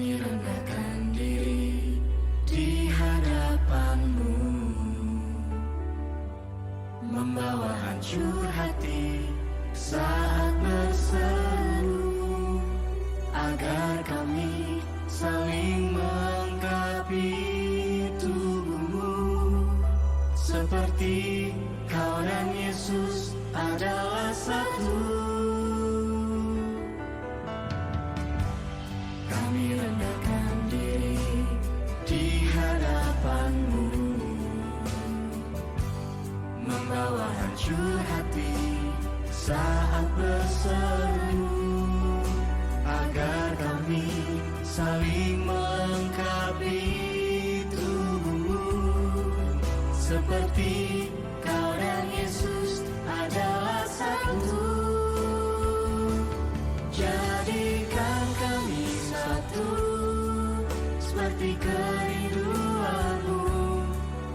Kami rendahkan diri di hadapan-Mu, membawa hancur hati saat berseru, agar kami saling melengkapi tubuh-Mu, seperti Kau dan Yesus adalah satu. Kami rendahkan diri di hadapan-Mu, membawa hancur hati saat berseru, agar kami saling melengkapi tubuh-Mu, seperti Kau dan Yesus adalah satu. Jadikan kami satu, seperti kerinduan-Mu,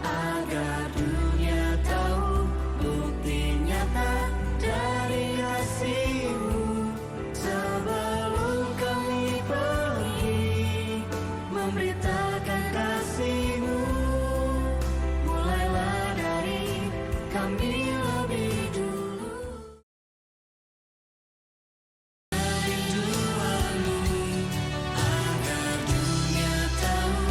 agar dunia tahu bukti nyata dari kasih-Mu. Sebelum kami pergi memberitakan kasih-Mu, mulailah dari kami lebih dulu. Kerinduan-Mu, agar dunia tahu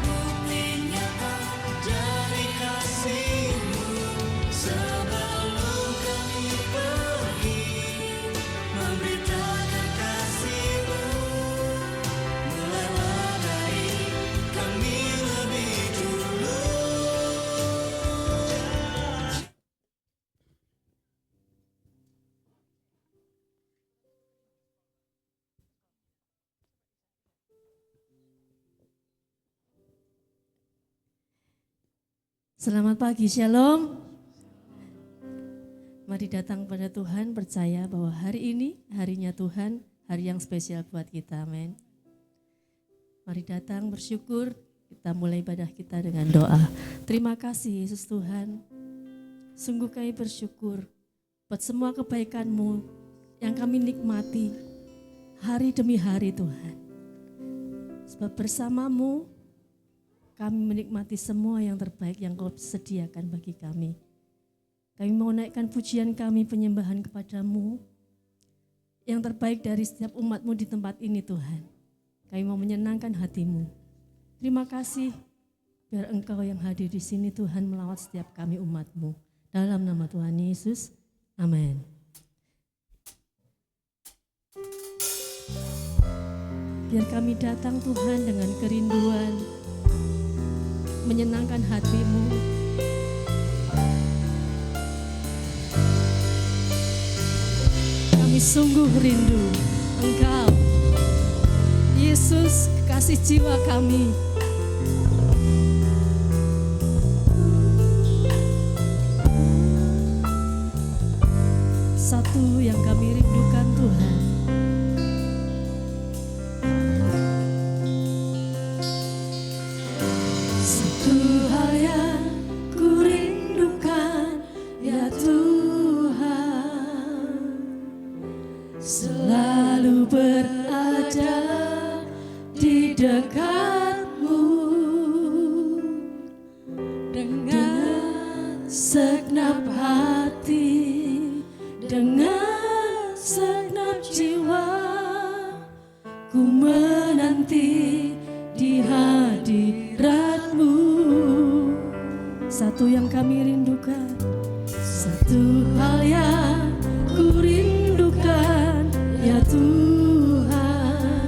bukti nyata dari kasih-Mu. Sebelum kami pergi memberitakan kasih-Mu, mulailah dari kami lebih dulu. Selamat pagi, Shalom. Mari datang pada Tuhan, percaya bahwa hari ini harinya Tuhan, hari yang spesial buat kita, amin. Mari datang bersyukur, kita mulai ibadah kita dengan doa. Terima kasih Yesus Tuhan, sungguh kami bersyukur buat semua kebaikan-Mu yang kami nikmati hari demi hari Tuhan. Sebab bersama-Mu kami menikmati semua yang terbaik yang Kau sediakan bagi kami. Kami mau naikkan pujian kami, penyembahan kepada-Mu, yang terbaik dari setiap umat-Mu di tempat ini Tuhan. Kami mau menyenangkan hati-Mu. Terima kasih, biar Engkau yang hadir di sini Tuhan melawat setiap kami umat-Mu. Dalam nama Tuhan Yesus, amin. Biar kami datang Tuhan dengan kerinduan, menyenangkan hati-Mu. Kami sungguh rindu Engkau, Yesus, kekasih jiwa kami. Satu yang kami rindukan Tuhan, satu hal yang ku rindukan ya Tuhan, selalu berada di dekat-Mu dengan segenap hati, dengan segenap jiwa, ku menanti di hadirat-Mu. Satu yang kami rindukan, satu hal yang ku rindukan ya Tuhan,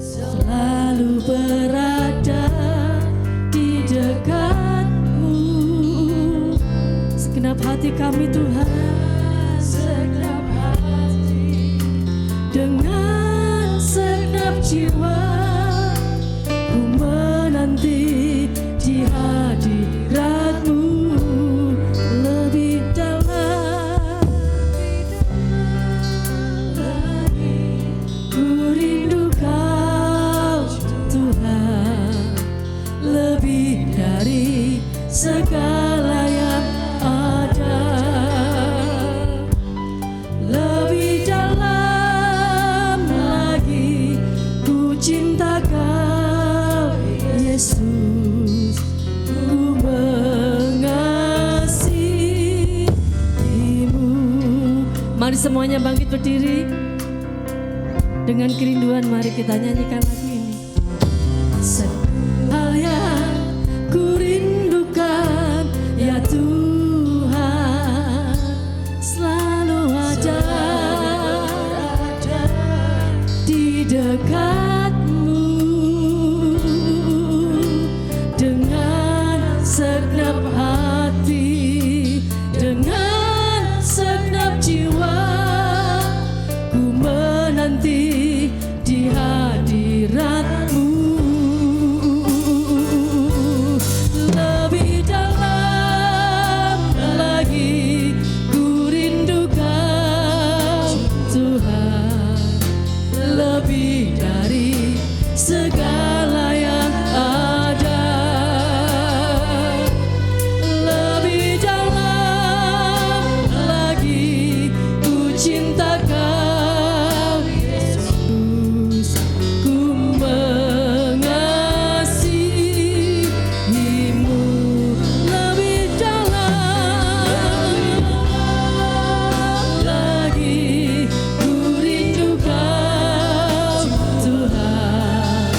selalu berada di dekat-Mu. Segenap hati kami Tuhan, segenap hati, dengan segenap jiwa, ku menanti di hadirat-Mu lebih dalam lagi. Ku rindu Kau Tuhan, lebih dari segala yang ada, lebih dalam lagi. Ku semuanya bangkit berdiri. Dengan kerinduan mari kita nyanyikan lagu ini. Saya ku rindukan ya Tuhan, selalu ada di dekatmu dengan segenap hati, dengan segenap jiwa. Ku menanti di hadirat-Mu. Lebih dalam lagi ku rindukan Tuhan, lebih dari segala yang ada. Lebih dalam lagi ku cinta Kau Yesus, ku mengasihi-Mu. Lebih dalam lagi ku rindukan Tuhan,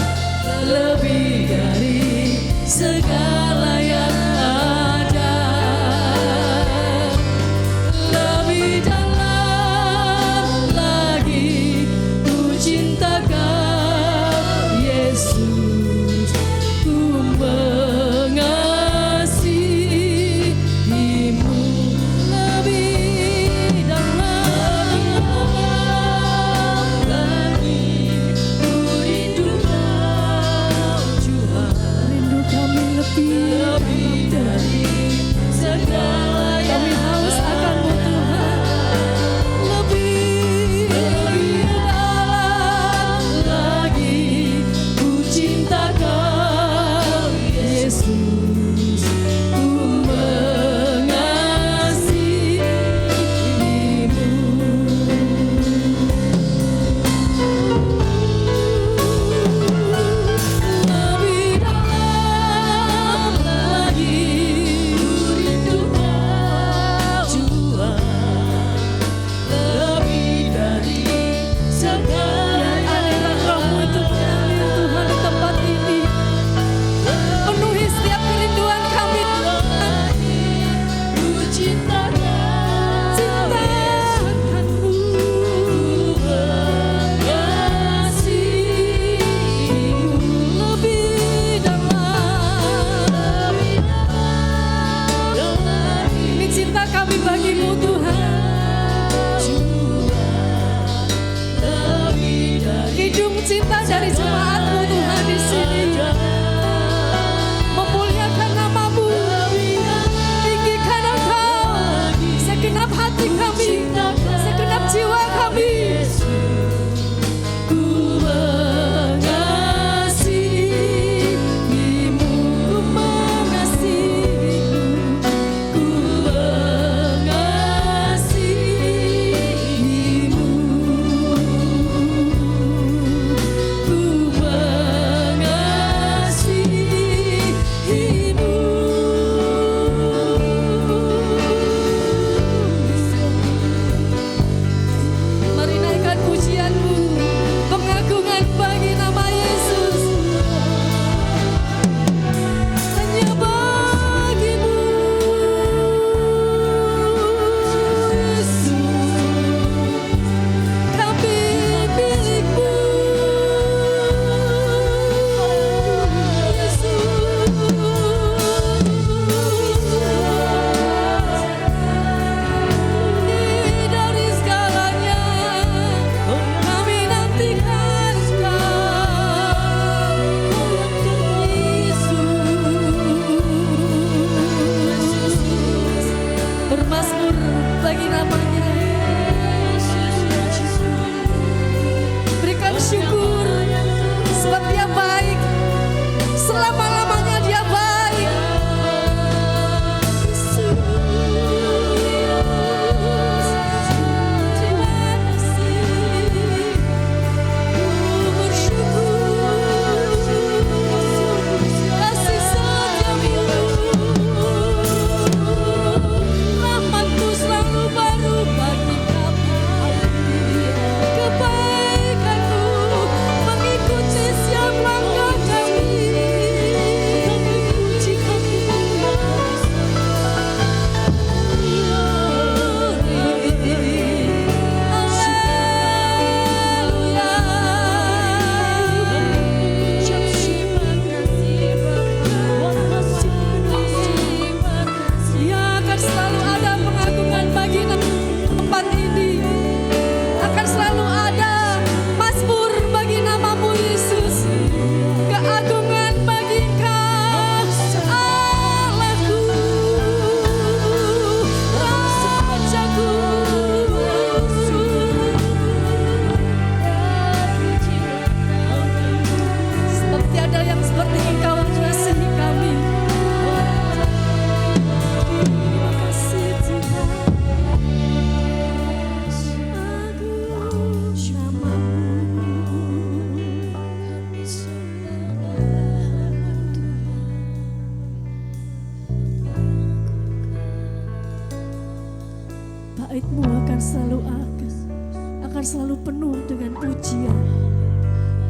akan selalu penuh dengan pujian.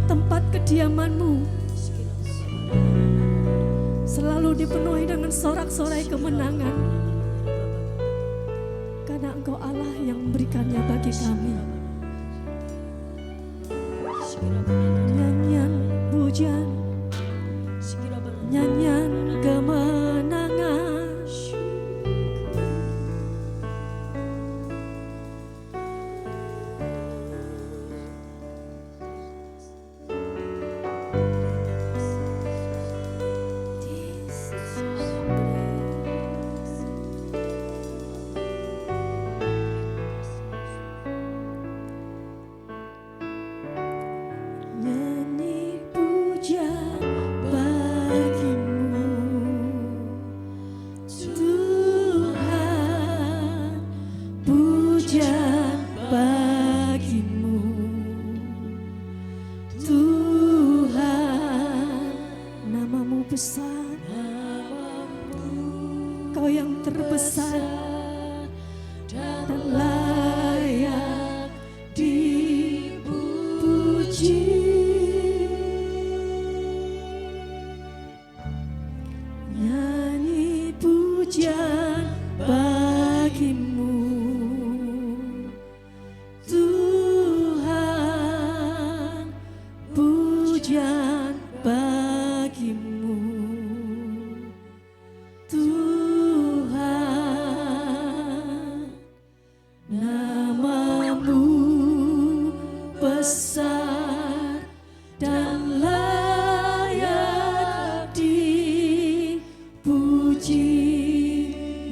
Tempat kediaman-Mu selalu dipenuhi dengan sorak-sorai kemenangan, karena Engkau Allah yang memberikannya bagi kami. Nyanyian pujian, nyanyian kemenangan, nyanyi pujian bagi-Mu Tuhan, pujian bagi-Mu Tuhan. Nama-Mu besar, Kau yang terbesar dan layak dipuji. Nyanyi pujian bagi-Mu Tuhan, pujian bagi-Mu Tuhan. Nama-Mu besar dan layak dipuji.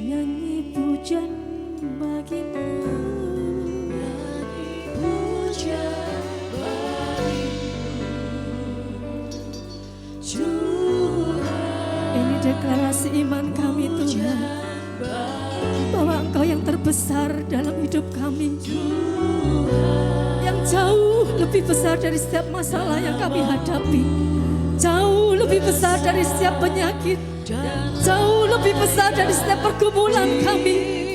Nyanyi pujian bagi-Mu, nyanyi pujian bagi-Mu Tuhan. Ini deklarasi iman kami Tuhan, bahwa Engkau yang terbesar dalam hidup kami, yang jauh lebih besar dari setiap masalah yang kami hadapi, jauh lebih besar dari setiap penyakit, jauh lebih besar dari setiap pergumulan kami.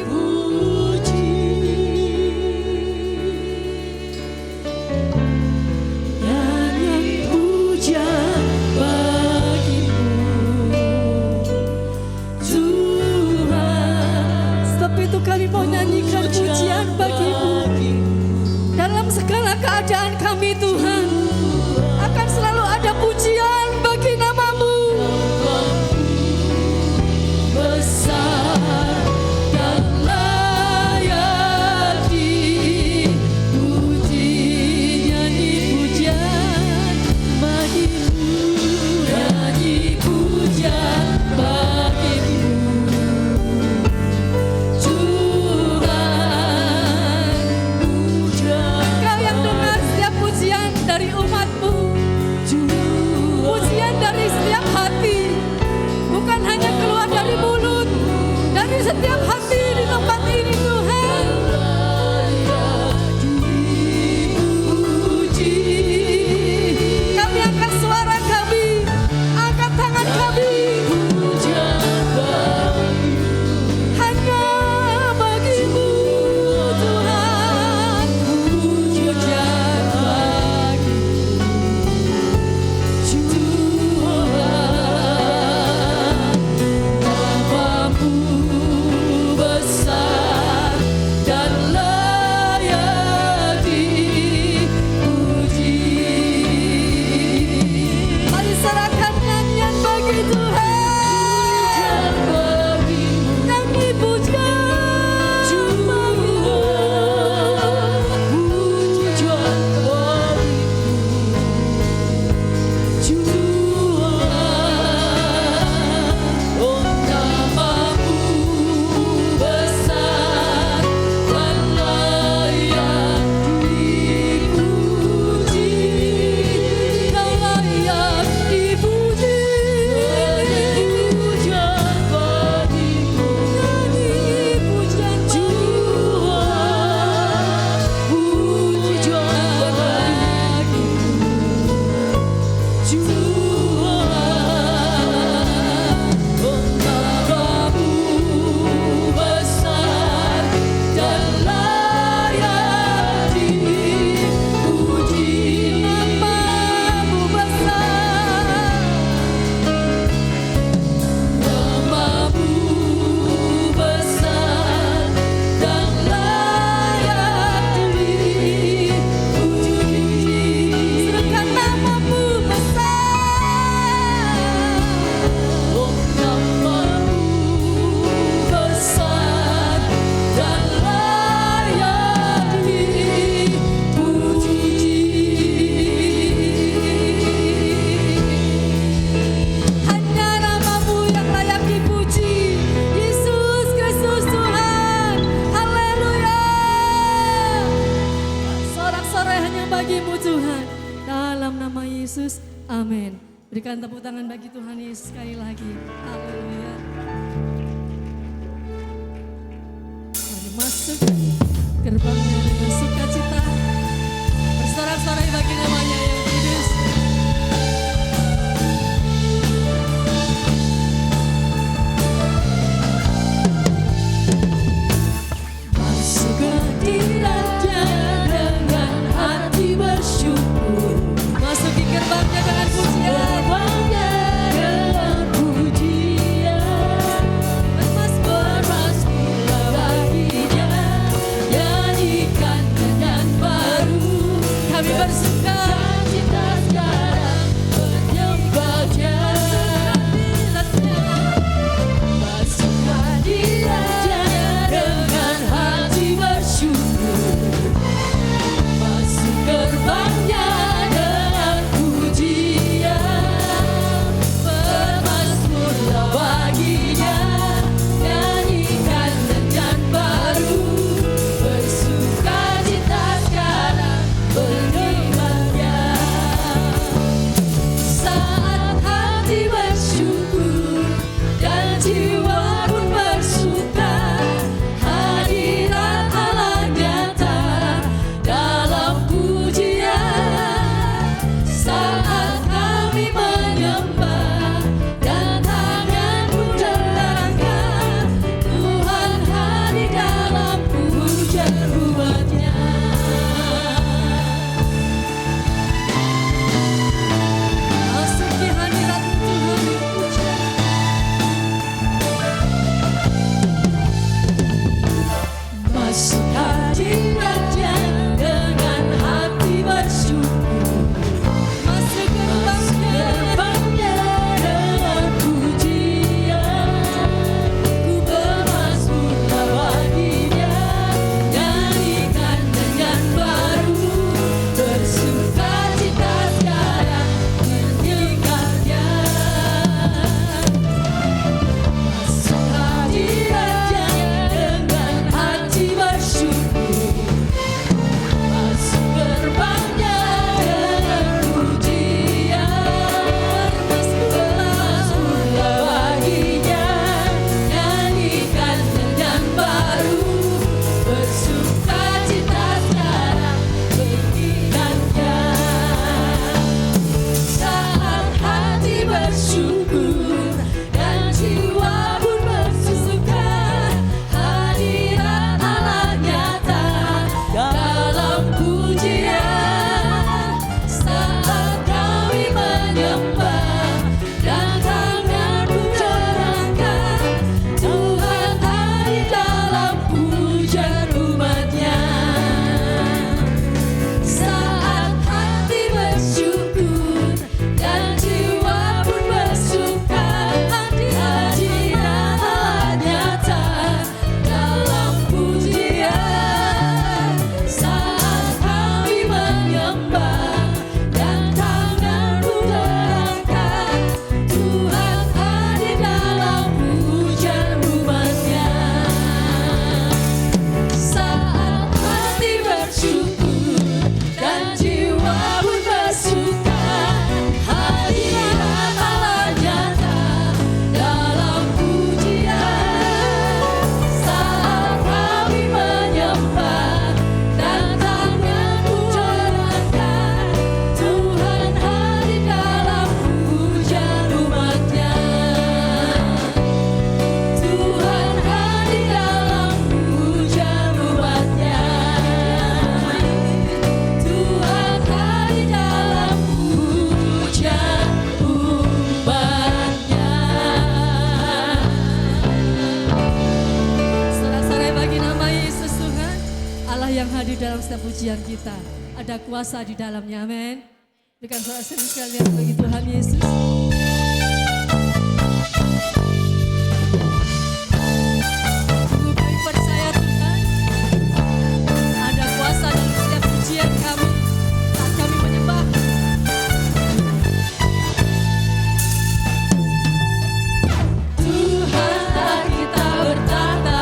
Nyanyi pujian bagi-Mu Tuhan. Sebab itu kami mau nyanyikan pujian bagi-Mu dalam segala keadaan kami Tuhan. Akan selalu ada pujian bagi nama-Mu besar dan layak dipuji. Nyanyi pujian bagi-Mu, nyanyi pujian bagi-Mu Tuhan. Engkau yang dengar setiap pujian dari umat-Mu, pujian dari setiap hati, bukan hanya keluar dari mulut, dari setiap hati di tempat ini Tuhan. Dipuji. Kami angkat suara kami, angkat tangan kami, hanya bagi-Mu Tuhan. Pujian bagi-Mu Tuhan. Nama-Mu besar Yesus. Amin. Berikan tepuk tangan bagi Tuhan Yesus sekali lagi. Haleluya. Mari masuk gerbangnya dengan sukacita. Bersorak-sorai bagi namanya yang kudus. Masuk ke hadiratnya dengan hati bersyukur. Masuk di gerbangnya dengan pujian. Gerbangnya dengan pujian. Bermasmurlah baginya. Nyanyikan dengan baru. Kami bersuka Cita sekarang menyembahnya. Masuk hadiratnya dengan hati bersyukur. Masuk gerbangnya dengan pujian. Bermasmurlah baginya. Nyanyikan dengan baru. Bersukacita sekarang menikmatnya. Saat hati bersyukur dan jiwa pun bersuka, hadirat Allah nyata dalam pujian. Saat kami menyembah dan tangan pun terangkat, Tuhan hadir dalam pujian umatnya. Masuk di hadirat Tuhan yang pujian. Masuk hadiratnya dengan hati bersyukur. Masuk gerbangnya Gerbangnya dengan pujian. Ku bermasmurlah baginya. Nyanyikan dengan baru. Bersukacita sekarang menyembahnya. Masuk hadiratnya dengan hati bersyukur. Masuk gerbangnya dengan pujian. Bermasmurlah baginya. Nyanyikan dengan baru. Bersukacita sekarang mengingatnya. Saat hati bersyukur dan jiwa pun bersuka, hadirat Allah nyata dalam pujian. Saat kami menyembah dan tangan pun terangkat, Tuhan hadir dalam pujian umatnya. Saat hati bersyukur dan jiwa pun bersuka, hadirat Allah nyata dalam pujian. Saat kami menyembah dan tangan pun terangkat, Tuhan hadir dalam pujian umatnya. Saat hati bersyukur dan jiwa pun bersuka, hadirat Allah nyata dalam pujian. Saat kami menyembah dan tangan pun terangkat, Tuhan hadir dalam pujian umatnya. Tuhan hadir dalam pujian umatnya. Tuhan hadir dalam pujian umatnya. Sorak-sorai bagi nama Yesus Tuhan. Allah yang hadir dalam setiap pujian kita. Ada kuasa di dalamnya, amin. Berikan sorak seru sekalian bagi Tuhan Yesus. Kami percaya Tuhan, ada kuasa dalam setiap pujian kami saat kami menyembah. Tuhan kita bertata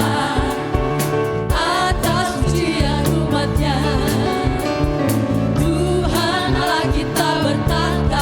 atas pujian umatnya. Tuhan Allah kita bertata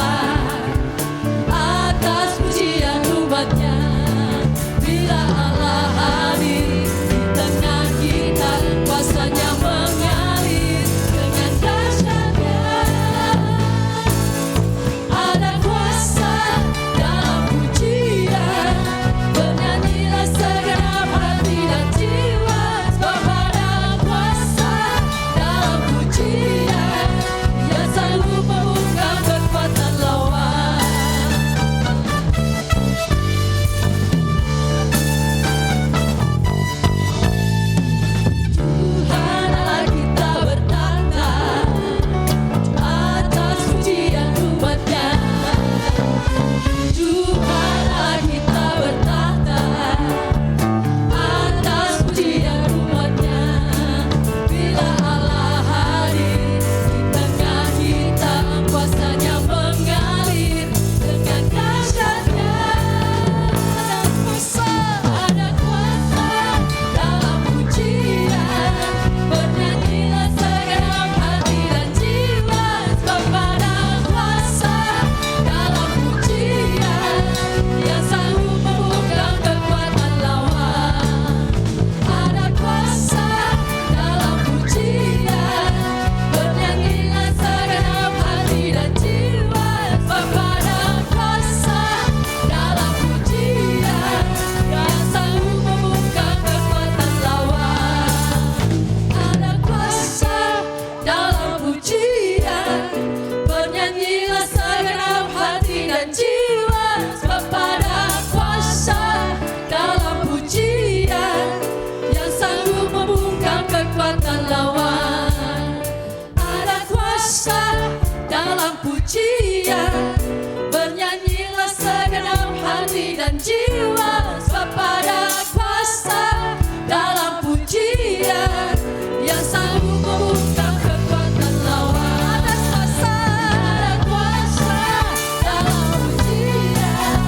dan jiwa kepada kuasa dalam pujian yang sanggup membungkam kekuatan lawan. Ada kuasa dalam pujian, bernyanyilah segenap hati dan jiwa kepada kuasa dalam pujian yang sanggup membungkam kekuatan lawan. Ada kuasa dalam pujian,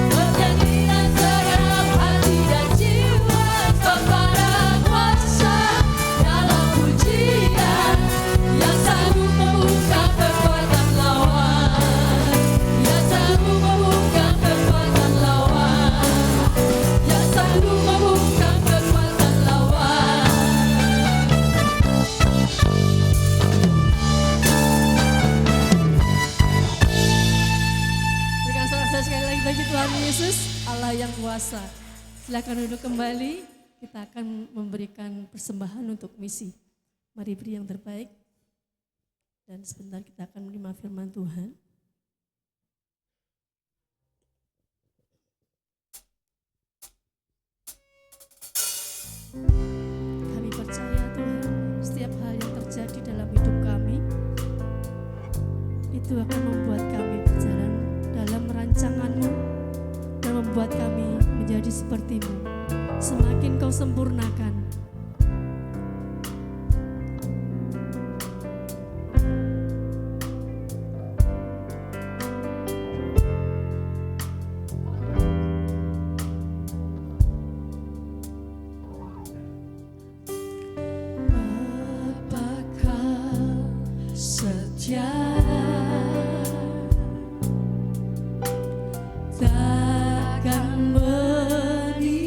bernyanyilah segenap hati dan jiwa kepada kuasa dalam pujian yang sanggup membungkam kekuatan lawan. Yang sanggup membungkam kekuatan lawan. Yang sanggup membungkam kekuatan lawan. Berikan sorak saya sekali lagi bagi Tuhan Yesus, Allah yang kuasa. Silakan duduk kembali. Kita akan memberikan persembahan untuk misi. Mari beri yang terbaik. Dan sebentar kita akan menerima firman Tuhan. Kami percaya Tuhan, setiap hal yang terjadi dalam hidup kami itu akan membuat kami berjalan dalam rancangan-Mu dan membuat kami menjadi seperti-Mu. Semakin Kau sempurnakan, apakah setia takkan meninggalkan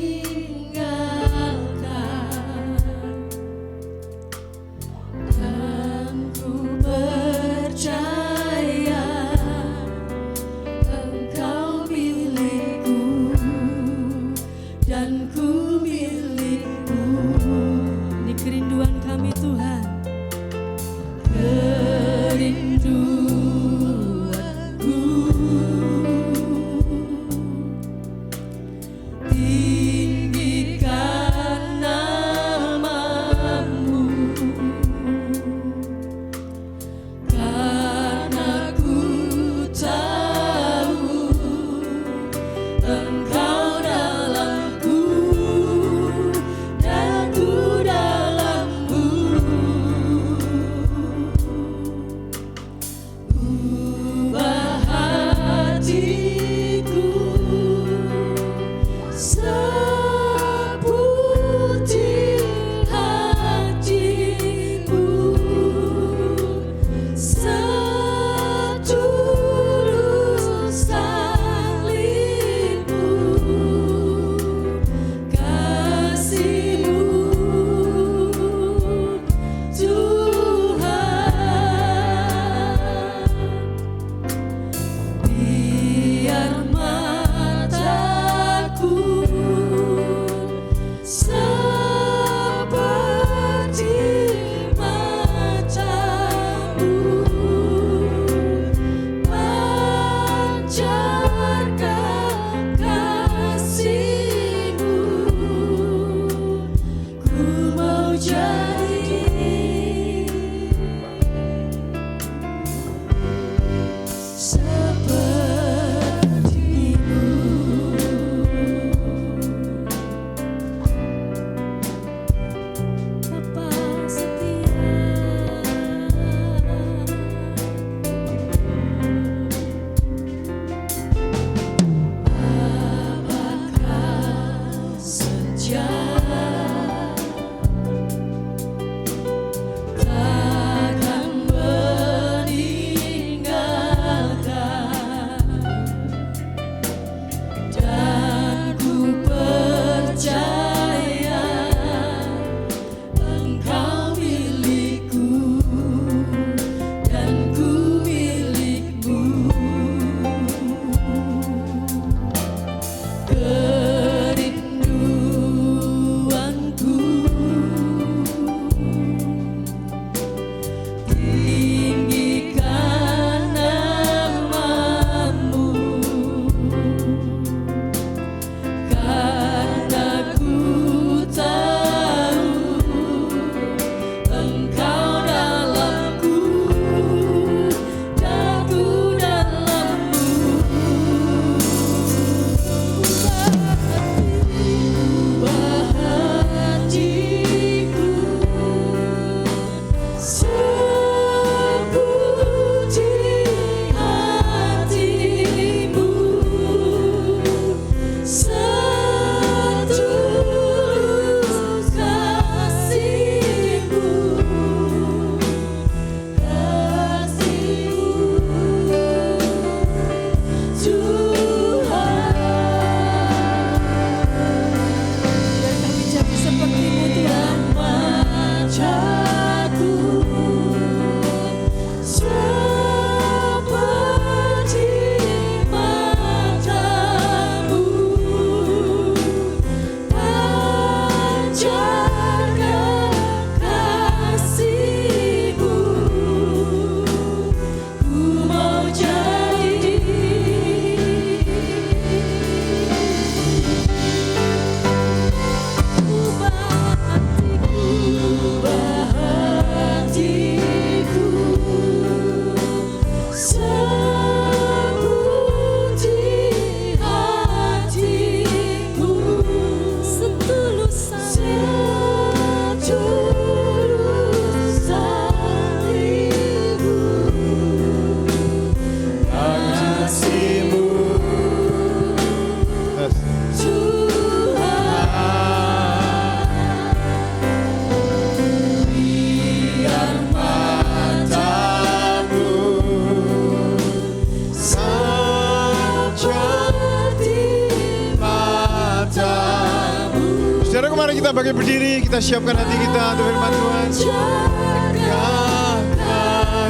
Mari kita bangkit berdiri, kita siapkan hati kita untuk firman Tuhan.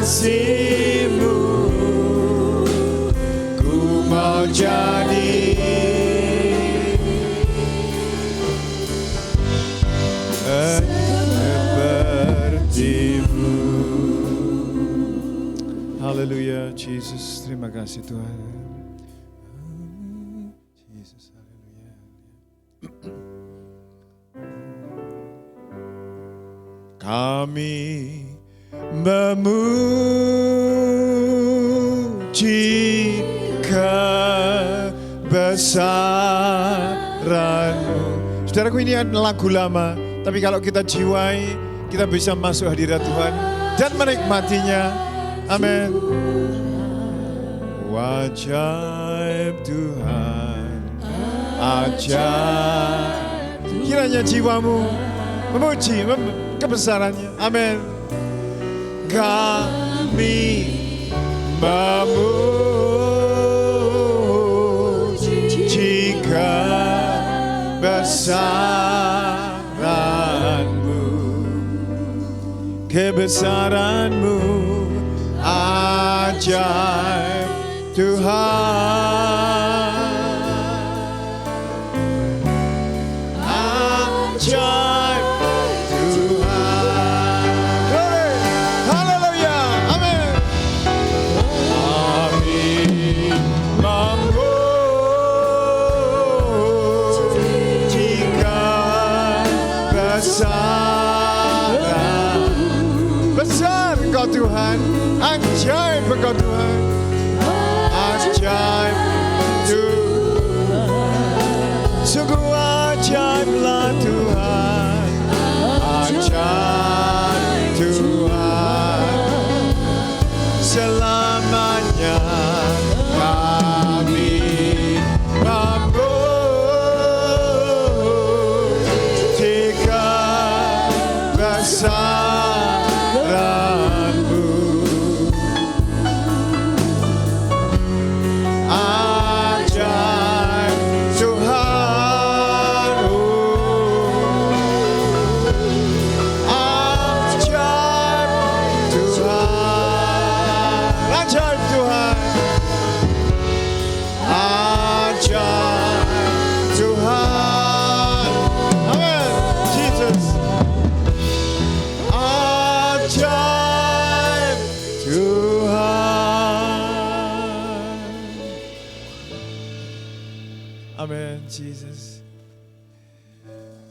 Kasih-Mu ku mau jadi seperti-Mu. Haleluya, Jesus, terima kasih Tuhan. Jesus, haleluya. Kami memuji kebesaran-Mu. Saudaraku, ini adalah lagu lama, tapi kalau kita jiwai, kita bisa masuk hadirat Tuhan dan menikmatinya. Amin. Ajaib Tuhan, ajaib. Kiranya jiwamu memuji kebesarannya. Amin. Kami memuji kebesaran-Mu, kebesaran-Mu, ajaib Tuhan, ajaib Tuhan. Glory, haleluya, amin. Kami memuji kebesaran. Besar Engkau Tuhan, ajaib Engkau Tuhan, ajaib Tuhan, sungguh ajaiblah Tuhan, ajaib Tuhan, selamanya kami memuji kebesaran-Mu, ajaib Tuhan, ajaib Tuhan, ajaib Tuhan, ajaib Tuhan. Amin. Jesus. Ajaib Tuhan. Amin, Jesus.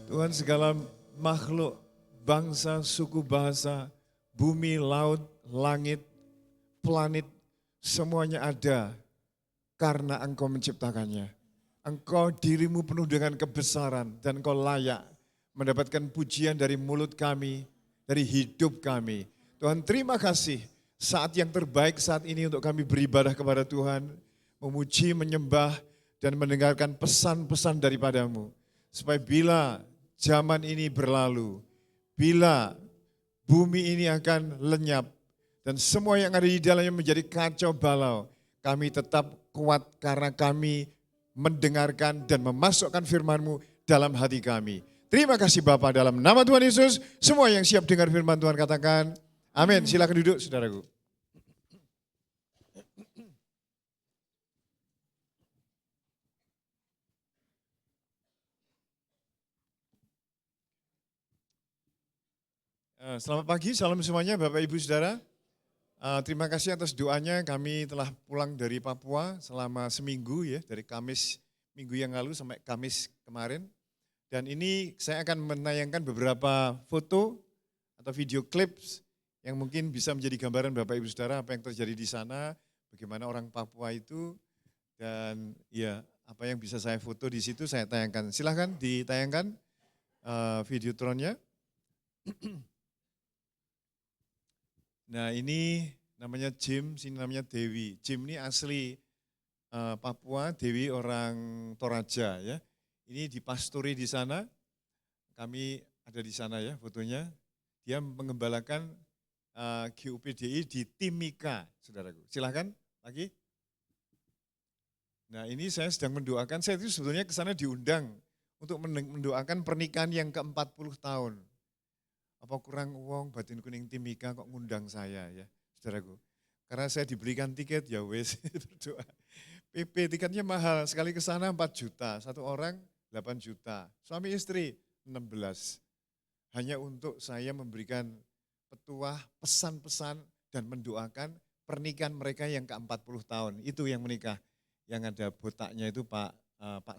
Tuhan, segala makhluk, bangsa, suku, bahasa, bumi, laut, langit, planet, semuanya ada karena Engkau menciptakannya. Engkau dirimu penuh dengan kebesaran dan Engkau layak mendapatkan pujian dari mulut kami, dari hidup kami. Tuhan, terima kasih saat yang terbaik saat ini untuk kami beribadah kepada Tuhan, memuji, menyembah, dan mendengarkan pesan-pesan daripadamu. Supaya bila zaman ini berlalu, bila bumi ini akan lenyap, dan semua yang ada di dalamnya menjadi kacau balau, kami tetap kuat karena kami mendengarkan dan memasukkan firman-Mu dalam hati kami. Terima kasih Bapa, dalam nama Tuhan Yesus, semua yang siap dengar firman Tuhan katakan, amin. Silakan duduk saudaraku. Selamat pagi, salam semuanya Bapak Ibu Saudara. Terima kasih atas doanya, kami telah pulang dari Papua selama seminggu ya, dari Kamis minggu yang lalu sampai Kamis kemarin. Dan ini saya akan menayangkan beberapa foto atau video clips yang mungkin bisa menjadi gambaran Bapak Ibu Saudara apa yang terjadi di sana, bagaimana orang Papua itu, dan ya apa yang bisa saya foto di situ saya tayangkan. Silahkan ditayangkan videotronnya. Nah ini namanya Jim, sini namanya Dewi. Jim ini asli Papua, Dewi orang Toraja ya. Ini dipasturi di sana, kami ada di sana ya fotonya. Dia mengembalakan GUPDI di Timika, saudaraku. Silahkan lagi. Nah ini saya sedang mendoakan, saya itu sebetulnya ke sana diundang untuk mendoakan pernikahan yang ke-40 tahun. Apa kurang uang Batin Kuning Timika kok ngundang saya ya, saudaraku. Karena saya dibelikan tiket, ya wes berdoa. PP tiketnya mahal, sekali ke sana 4 juta, satu orang 8 juta, suami istri 16. Hanya untuk saya memberikan petuah, pesan-pesan dan mendoakan pernikahan mereka yang ke-40 tahun. Itu yang menikah. Yang ada botaknya itu Pak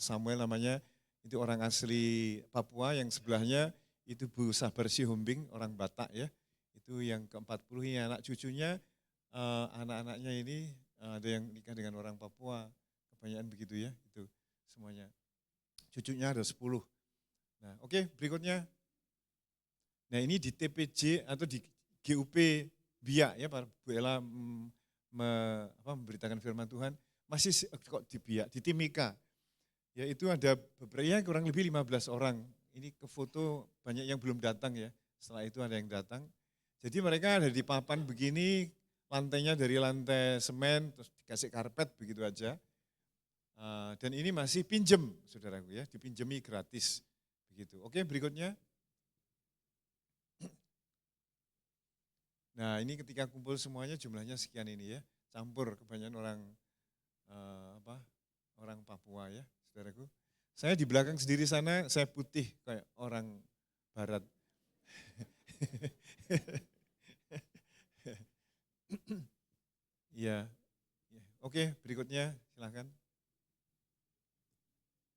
Samuel namanya, itu orang asli Papua, yang sebelahnya itu Bu Sabar Sihombing, orang Batak ya. Itu yang ke-40 ini anak cucunya, anak-anaknya ini ada yang nikah dengan orang Papua, kebanyakan begitu ya, itu semuanya. Cucunya ada 10. Nah oke, berikutnya. Nah ini di TPJ atau di GUP Biak ya, Pak Bu Ella memberitakan firman Tuhan, masih kok di Biak, di Timika. Ya itu ada beberapa, ya kurang lebih 15 orang. Ini ke foto banyak yang belum datang ya, setelah itu ada yang datang. Jadi mereka ada di papan begini, lantainya dari lantai semen, terus dikasih karpet begitu aja. Dan ini masih pinjem, saudaraku ya, dipinjemi gratis. Begitu. Oke, berikutnya. Nah ini ketika kumpul semuanya jumlahnya sekian ini ya, campur kebanyakan orang Papua ya, saudaraku. Saya di belakang sendiri sana, saya putih kayak orang barat. Ya, oke berikutnya silahkan.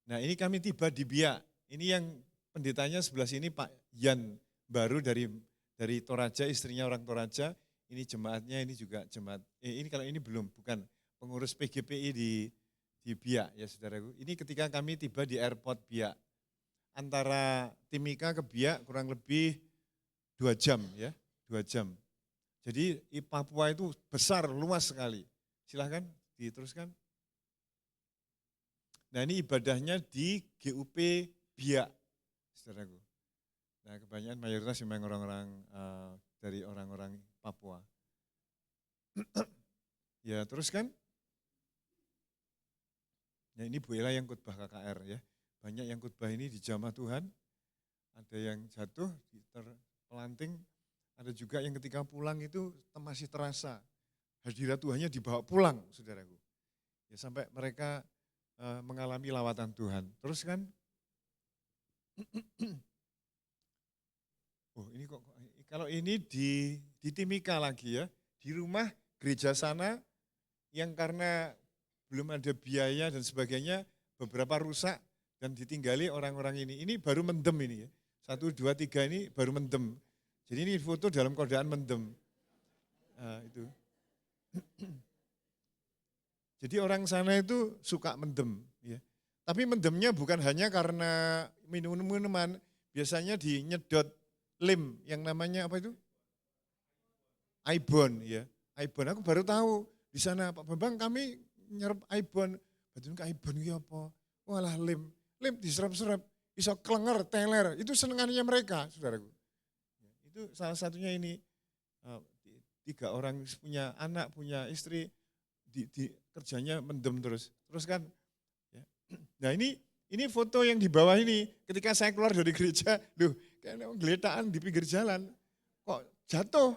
Nah ini kami tiba di Biak, ini yang pendetanya sebelah sini Pak Yan, baru dari Toraja, istrinya orang Toraja, ini jemaatnya ini juga jemaat, ini kalau ini belum, bukan pengurus PGPI di Biak ya saudaraku. Ini ketika kami tiba di airport Biak, antara Timika ke Biak kurang lebih 2 jam ya, 2 jam. Jadi Papua itu besar, luas sekali. Silahkan diteruskan. Nah ini ibadahnya di GUP Biak, saudaraku. Nah kebanyakan mayoritas memang orang-orang dari orang-orang Papua. Ya teruskan. Nah ini Bu Ella yang khotbah KKR ya. Banyak yang khotbah ini di jamaah Tuhan. Ada yang jatuh, terpelanting. Ada juga yang ketika pulang itu masih terasa hadirat Tuhannya dibawa pulang, saudaraku. Ya sampai mereka mengalami lawatan Tuhan. Terus kan? Oh ini kok, kalau ini di Timika lagi ya, di rumah gereja sana yang karena belum ada biaya dan sebagainya, beberapa rusak dan ditinggali orang-orang ini. Ini baru mendem ini ya, 1, 2, 3 ini baru mendem. Jadi ini foto dalam keadaan mendem. Nah, itu. Jadi orang sana itu suka mendem. Ya. Tapi mendemnya bukan hanya karena minuman, biasanya dinyedot lem yang namanya apa itu? Aibon ya. Aibon aku baru tahu di sana Pak Bambang kami nyerap Aibon. Betul ke Aibon itu apa? Walah lem diserap-serap, iso klenger, teler. Itu senengannya mereka, saudaraku. Itu salah satunya ini 3 orang punya anak, punya istri, di kerjanya mendem terus kan. Ya. Nah ini foto yang di bawah ini, ketika saya keluar dari gereja, kayak geletaan di pinggir jalan, kok jatuh.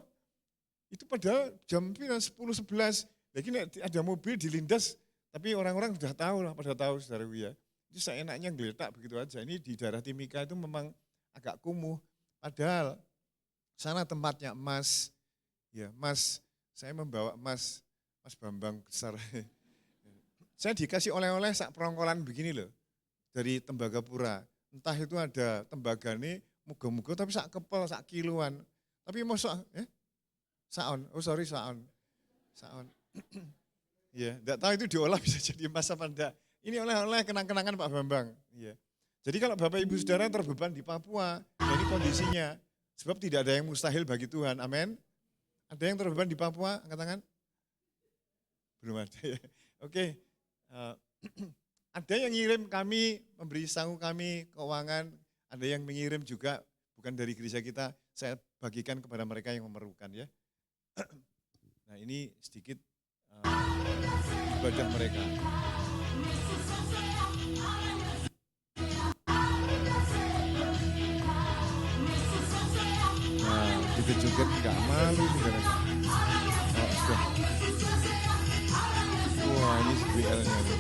Itu padahal jam 10-11, lagi ada mobil dilindas, tapi orang-orang sudah tahu lah, pada tahu saudaraku ya. Itu seenaknya geletak begitu aja. Ini di daerah Timika itu memang agak kumuh, padahal sana tempatnya emas, ya Mas, saya membawa Mas Bambang besar. Saya dikasih oleh-oleh sak perongkolan begini loh, dari Tembagapura. Entah itu ada tembaga ini, muga-muga tapi sak kepel, sak kiloan. Tapi mau saon, Ya, enggak tahu itu diolah bisa jadi emas apa enggak. Ini oleh-oleh kenang-kenangan Pak Bambang. Ya. Jadi kalau Bapak Ibu Saudara terbeban di Papua, ya ini kondisinya. Sebab tidak ada yang mustahil bagi Tuhan, amin. Ada yang terbeban di Papua, angkat tangan? Belum ada ya. Oke, ada yang ngirim kami, memberi sangu kami, keuangan, ada yang mengirim juga, bukan dari gereja kita, saya bagikan kepada mereka yang memerlukan ya. Nah ini sedikit ibadah mereka. joget nggak malu saudara. Oh, sudah. Wah, ini BL-nya nih.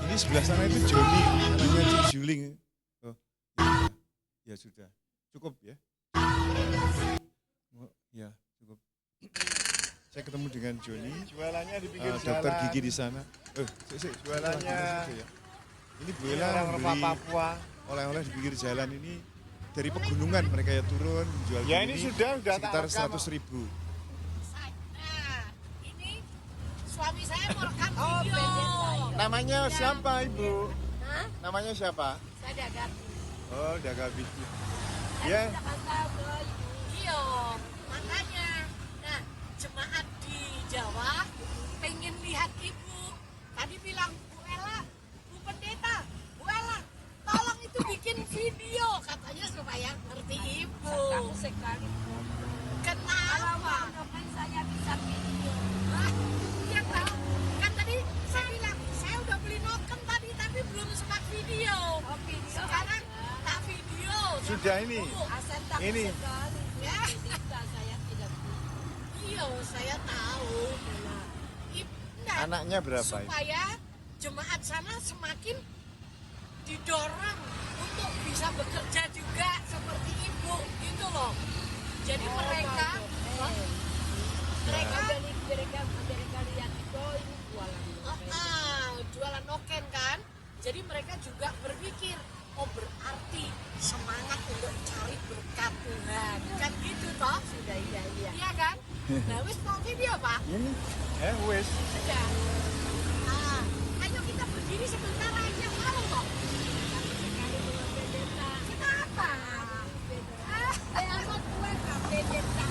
Ini sebelah sana itu Joni, anaknya Ci Juling. Oh, ya sudah. Cukup ya. Oh, ya, cukup. Saya ketemu dengan Joni. Jualannya di pinggir jalan. Dokter gigi di sana. Jualannya ya. Ini Bu ini Ella orang Rempah beli Papua. oleh-oleh di pinggir jalan ini dari pegunungan mereka ya turun menjual Ya, gini ini sudah sekitar tak rekam. 100.000. Nah, ini suami saya mau rekam video. Namanya siapa Ibu? Hah? Namanya siapa? Saya dagang. Oh, dagang bici. Ya, Iya, makanya. Nah, jemaat di Jawa pengen lihat ibu. Tadi bilang, Bu Ella, Bu Pendeta, Bu Ella, tolong itu bikin video. Katanya supaya ngerti ibu. Kamu sekali. Kenapa? Saya bisa video. Iya tahu. Kan tadi saya bilang, saya udah beli noken tadi tapi belum sempat video. Sekarang tak video. Sudah ini. Ini. Ya. Iya, saya tahu. Nah, anaknya berapa Ibu? supaya jemaat sana semakin didorong untuk bisa bekerja juga seperti ibu gitu loh. Jadi mereka lihat itu ini jualan noken kan. Jadi mereka juga berpikir, oh berarti semangat untuk cari berkat Tuhan kan gitu toh. Sudah iya kan. Nah wis mau video Pak. Ini? Wes. Sudah. Ayo kita berdiri sebentar aja, mau kok? Kenapa? Saya mau kue pendeta.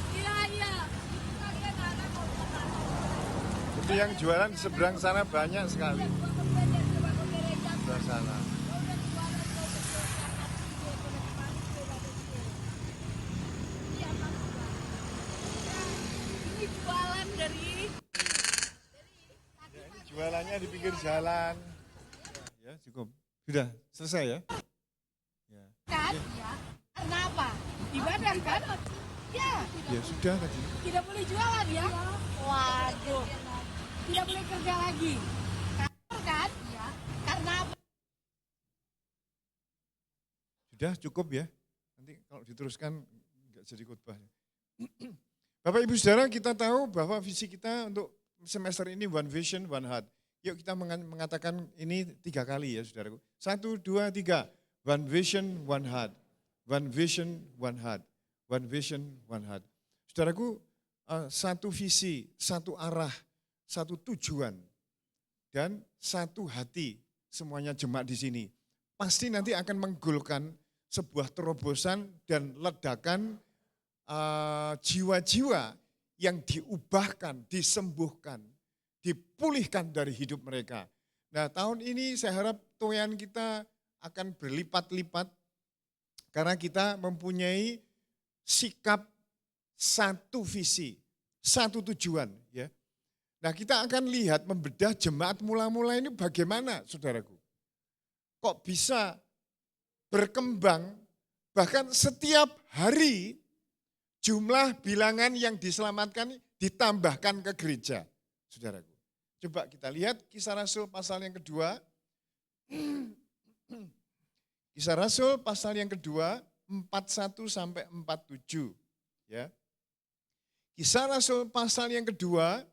Iya. Kalian anak mau Itu yang jualan di seberang sana banyak sekali. Sebelah sana. Ini jualan dari Jualannya di pinggir jalan. Ya, cukup. Sudah selesai ya? Ya. kan? Ya. Karena apa? Ibadah kan? Ya. Ya sudah tadi. Tidak boleh jualan ya? Waduh. Tidak boleh kerja lagi. Kantor kan? Ya. Karena apa? Sudah cukup ya. Nanti kalau diteruskan nggak jadi khotbah. Bapak Ibu Saudara, kita tahu bahwa visi kita untuk semester ini One Vision, One Heart. Yuk kita mengatakan ini 3 kali ya saudaraku. 1, 2, 3. One Vision, One Heart. One Vision, One Heart. One Vision, One Heart. Saudaraku, satu visi, satu arah, satu tujuan, dan satu hati semuanya jemaat di sini. Pasti nanti akan menggolkan sebuah terobosan dan ledakan jiwa-jiwa yang diubahkan, disembuhkan, dipulihkan dari hidup mereka. Nah tahun ini saya harap toyan kita akan berlipat-lipat karena kita mempunyai sikap satu visi, satu tujuan. Ya. Nah kita akan lihat membedah jemaat mula-mula ini bagaimana saudaraku. Kok bisa berkembang bahkan setiap hari jumlah bilangan yang diselamatkan ditambahkan ke gereja, saudaraku. Coba kita lihat Kisah Rasul pasal yang kedua. Kisah Rasul pasal yang kedua, 41 sampai 47. Ya. Kisah Rasul pasal yang kedua,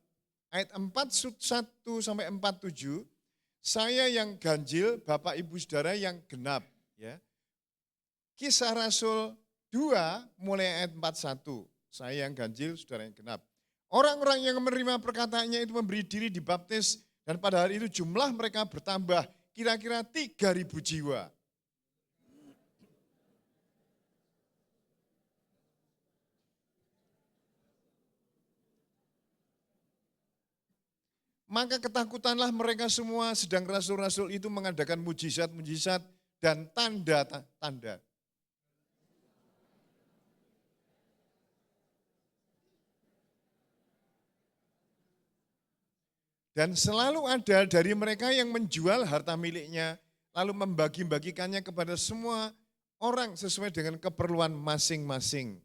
ayat 41 sampai 47, saya yang ganjil, Bapak Ibu Saudara yang genap. Ya. Kisah Rasul 2 mulai ayat 41, saya yang ganjil, saudara yang genap. Orang-orang yang menerima perkataannya itu memberi diri dibaptis dan pada hari itu jumlah mereka bertambah kira-kira 3.000 jiwa. Maka ketakutanlah mereka semua sedang rasul-rasul itu mengadakan mujizat-mujizat dan tanda-tanda. Dan selalu ada dari mereka yang menjual harta miliknya, lalu membagi-bagikannya kepada semua orang sesuai dengan keperluan masing-masing.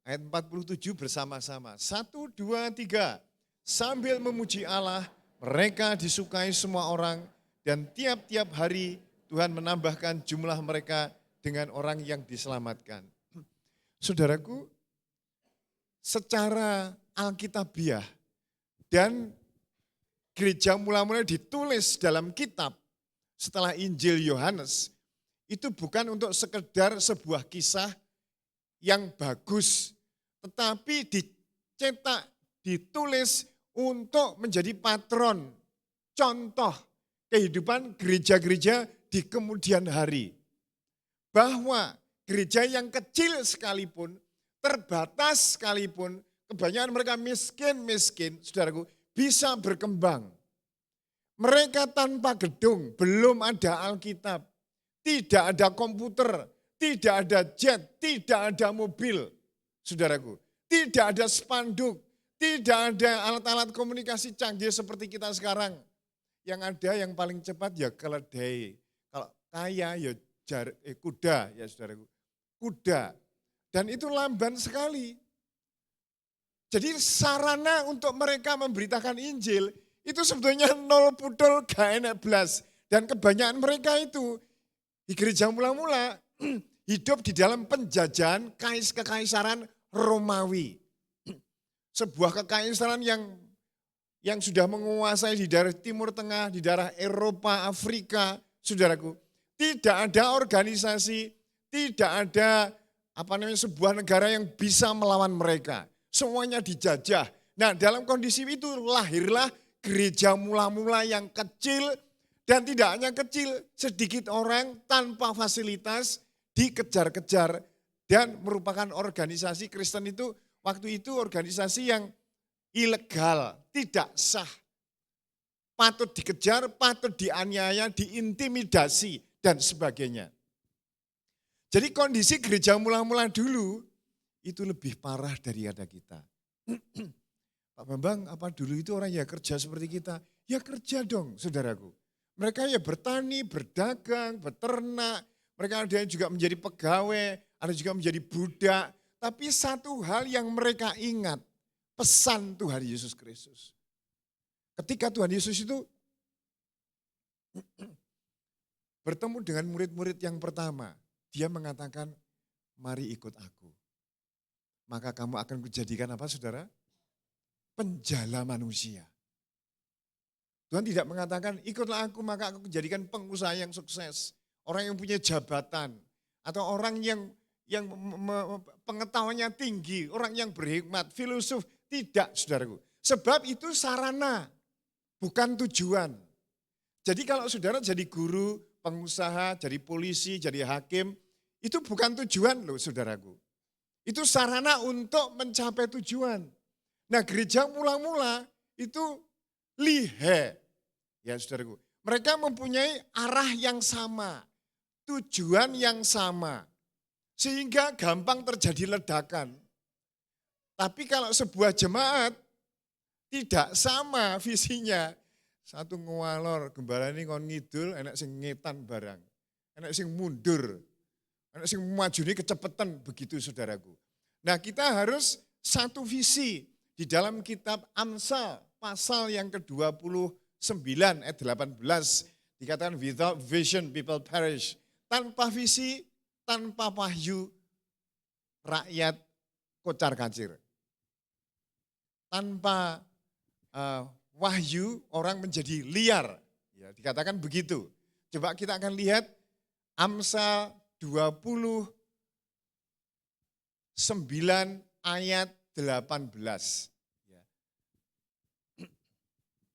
Ayat 47 bersama-sama. 1, 2, 3. Sambil memuji Allah, mereka disukai semua orang dan tiap-tiap hari Tuhan menambahkan jumlah mereka dengan orang yang diselamatkan. Saudaraku, secara alkitabiah dan gereja mula-mula ditulis dalam kitab setelah Injil Yohanes, itu bukan untuk sekedar sebuah kisah yang bagus, tetapi dicetak, ditulis untuk menjadi patron, contoh kehidupan gereja-gereja di kemudian hari. Bahwa gereja yang kecil sekalipun, terbatas sekalipun, kebanyakan mereka miskin, saudaraku, bisa berkembang. Mereka tanpa gedung, belum ada Alkitab, tidak ada komputer, tidak ada jet, tidak ada mobil, saudaraku. Tidak ada spanduk, tidak ada alat-alat komunikasi canggih seperti kita sekarang. Yang ada yang paling cepat ya keledai, kalau kaya ya kuda, ya saudaraku. Kuda, dan itu lamban sekali. Jadi sarana untuk mereka memberitakan Injil, itu sebetulnya nol pudol gak enak belas. Dan kebanyakan mereka itu di gereja mula-mula hidup di dalam penjajahan kekaisaran Romawi. Sebuah kekaisaran yang sudah menguasai di daerah Timur Tengah, di daerah Eropa, Afrika, saudaraku. Tidak ada organisasi, tidak ada sebuah negara yang bisa melawan mereka. Semuanya dijajah. Nah, dalam kondisi itu lahirlah gereja mula-mula yang kecil, dan tidak hanya kecil, sedikit orang tanpa fasilitas dikejar-kejar, dan merupakan organisasi Kristen itu waktu itu organisasi yang ilegal, tidak sah. Patut dikejar, patut dianiaya, diintimidasi, dan sebagainya. Jadi kondisi gereja mula-mula dulu itu lebih parah daripada kita. Pak Bambang, apa dulu itu orang ya kerja seperti kita? Ya kerja dong, saudaraku. Mereka ya bertani, berdagang, beternak. Mereka ada yang juga menjadi pegawai, ada juga menjadi budak. Tapi satu hal yang mereka ingat, pesan Tuhan Yesus Kristus. Ketika Tuhan Yesus itu bertemu dengan murid-murid yang pertama, dia mengatakan, mari ikut aku. Maka kamu akan kujadikan apa saudara? Penjala manusia. Tuhan tidak mengatakan, ikutlah aku maka aku jadikan pengusaha yang sukses. Orang yang punya jabatan. Atau orang yang pengetahuannya tinggi. Orang yang berhikmat, filosof. Tidak, saudaraku. Sebab itu sarana, bukan tujuan. Jadi kalau saudara jadi guru, pengusaha, jadi polisi, jadi hakim, itu bukan tujuan loh saudaraku. Itu sarana untuk mencapai tujuan. Nah gereja mula-mula itu lihe, ya saudaraku. Mereka mempunyai arah yang sama, tujuan yang sama. Sehingga gampang terjadi ledakan. Tapi kalau sebuah jemaat tidak sama visinya, satu ngewalor, gembala ini kon ngidul, enak sing ngetan barang, enak sing mundur, enak sing maju ini kecepatan, begitu saudaraku. Nah kita harus satu visi di dalam kitab Amsal, pasal yang ke-29 ayat 18, dikatakan without vision people perish. Tanpa visi, tanpa wahyu, rakyat kocar-kacir. Tanpa wahyu, orang menjadi liar. Ya, dikatakan begitu. Coba kita akan lihat Amsal 29 ayat 18. Ya.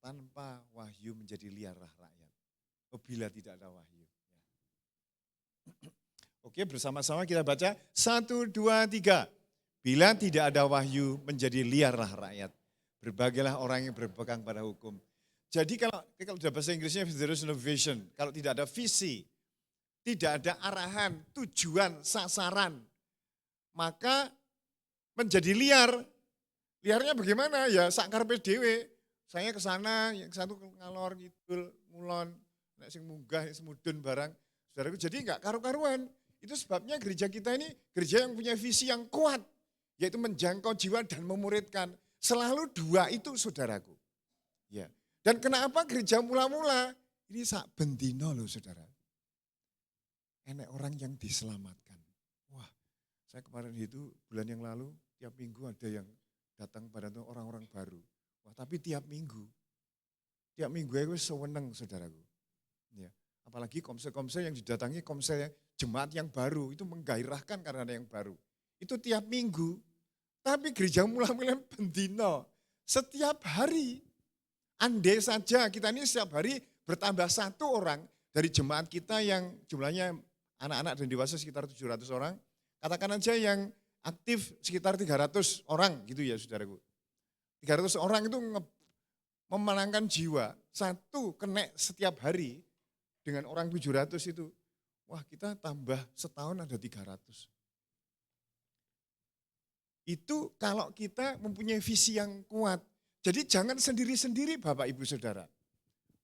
Tanpa wahyu menjadi liarlah rakyat. Bila tidak ada wahyu. Ya. Oke, bersama-sama kita baca 1, 2, 3. Bila tidak ada wahyu menjadi liarlah rakyat. Berbagailah orang yang berpegang pada hukum. Jadi kalau dalam bahasa Inggrisnya there is no vision, kalau tidak ada visi, tidak ada arahan, tujuan, sasaran, maka menjadi liar. Liarnya bagaimana? Ya sak karepe dhewe. Saya ke sana, yang satu ngalor ngidul, ngulon, nek sing munggah, sing mudun barang. Saudaraku, jadi enggak karu-karuan. Itu sebabnya gereja kita ini gereja yang punya visi yang kuat, yaitu menjangkau jiwa dan memuridkan. Selalu dua itu, saudaraku. Ya. Dan kenapa gereja mula-mula? Ini sak bendino loh, saudara. Enak orang yang diselamatkan. Wah, saya kemarin itu bulan yang lalu, tiap minggu ada yang datang pada orang-orang baru. Wah, tapi tiap minggu aku sewenang, saudaraku. Ya. Apalagi komsel-komsel yang didatangi komsel jemaat yang baru, itu menggairahkan karena ada yang baru. Itu tiap minggu. Tapi gereja mula-mula bendino, setiap hari. Andai saja kita ini setiap hari bertambah satu orang dari jemaat kita yang jumlahnya anak-anak dan dewasa sekitar 700 orang. Katakan aja yang aktif sekitar 300 orang gitu ya saudaraku. 300 orang itu memenangkan jiwa. Satu kena setiap hari dengan orang 700 itu. Wah kita tambah setahun ada 300. Itu kalau kita mempunyai visi yang kuat. Jadi jangan sendiri-sendiri Bapak Ibu Saudara.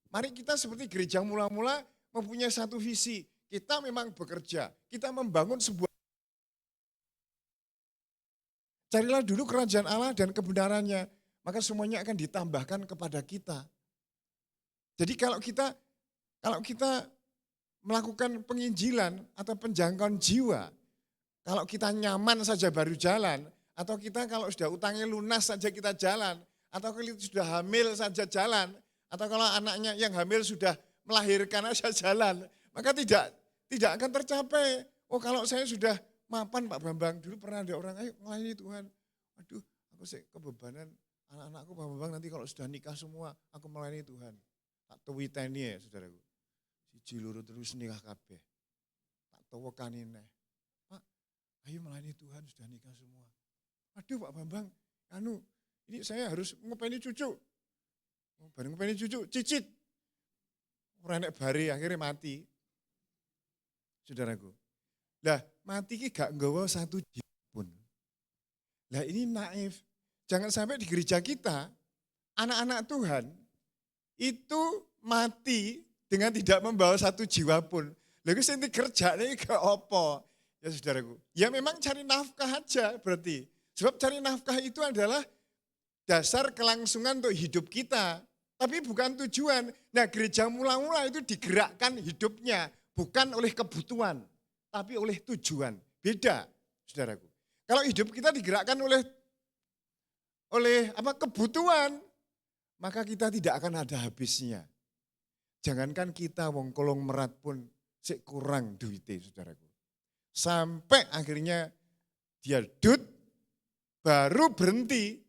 Mari kita seperti gereja mula-mula mempunyai satu visi. Kita memang bekerja, kita membangun sebuah. Carilah dulu kerajaan Allah dan kebenarannya, maka semuanya akan ditambahkan kepada kita. Jadi kalau kita melakukan penginjilan atau penjangkauan jiwa, kalau kita nyaman saja baru jalan, atau kita kalau sudah utangnya lunas saja kita jalan, atau kalau sudah hamil saja jalan, atau kalau anaknya yang hamil sudah melahirkan saja jalan, maka tidak akan tercapai. Oh kalau saya sudah mapan Pak Bambang, dulu pernah ada orang, ayo melayani Tuhan. Aduh, aku sih kebebanan anak-anakku Pak Bambang nanti kalau sudah nikah semua, aku melayani Tuhan. Tak tuwiteni ya saudaraku. Siji loro terus nikah kabeh. Tak tawakani neh. Pak, ayo melayani Tuhan sudah nikah semua. Aduh Pak Bambang, ini saya harus ngopeni cucu. Bareng ngopeni cucu, cicit. Orang nek bare akhirnya mati. Saudaraku. Lah, mati ki gak nggawa satu jiwa pun. Lah ini naif. Jangan sampai di gereja kita, anak-anak Tuhan itu mati dengan tidak membawa satu jiwa pun. Lalu sing dikerjane ke apa? Ya saudaraku. Ya memang cari nafkah aja berarti. Sebab cari nafkah itu adalah dasar kelangsungan untuk hidup kita. Tapi bukan tujuan. Nah gereja mula-mula itu digerakkan hidupnya. Bukan oleh kebutuhan. Tapi oleh tujuan. Beda saudaraku. Kalau hidup kita digerakkan oleh kebutuhan. Maka kita tidak akan ada habisnya. Jangankan kita wong kolong merat pun sik kurang duitnya saudaraku. Sampai akhirnya dia baru berhenti.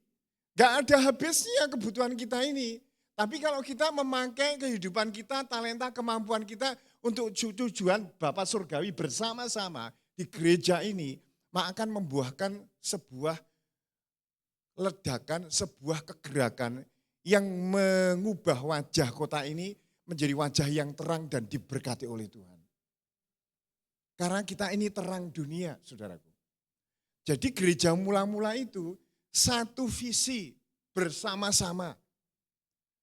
Gak ada habisnya kebutuhan kita ini. Tapi kalau kita memakai kehidupan kita, talenta, kemampuan kita untuk tujuan Bapa Surgawi bersama-sama di gereja ini, maka akan membuahkan sebuah ledakan, sebuah kegerakan yang mengubah wajah kota ini menjadi wajah yang terang dan diberkati oleh Tuhan. Karena kita ini terang dunia, saudaraku. Jadi gereja mula-mula itu satu visi bersama-sama.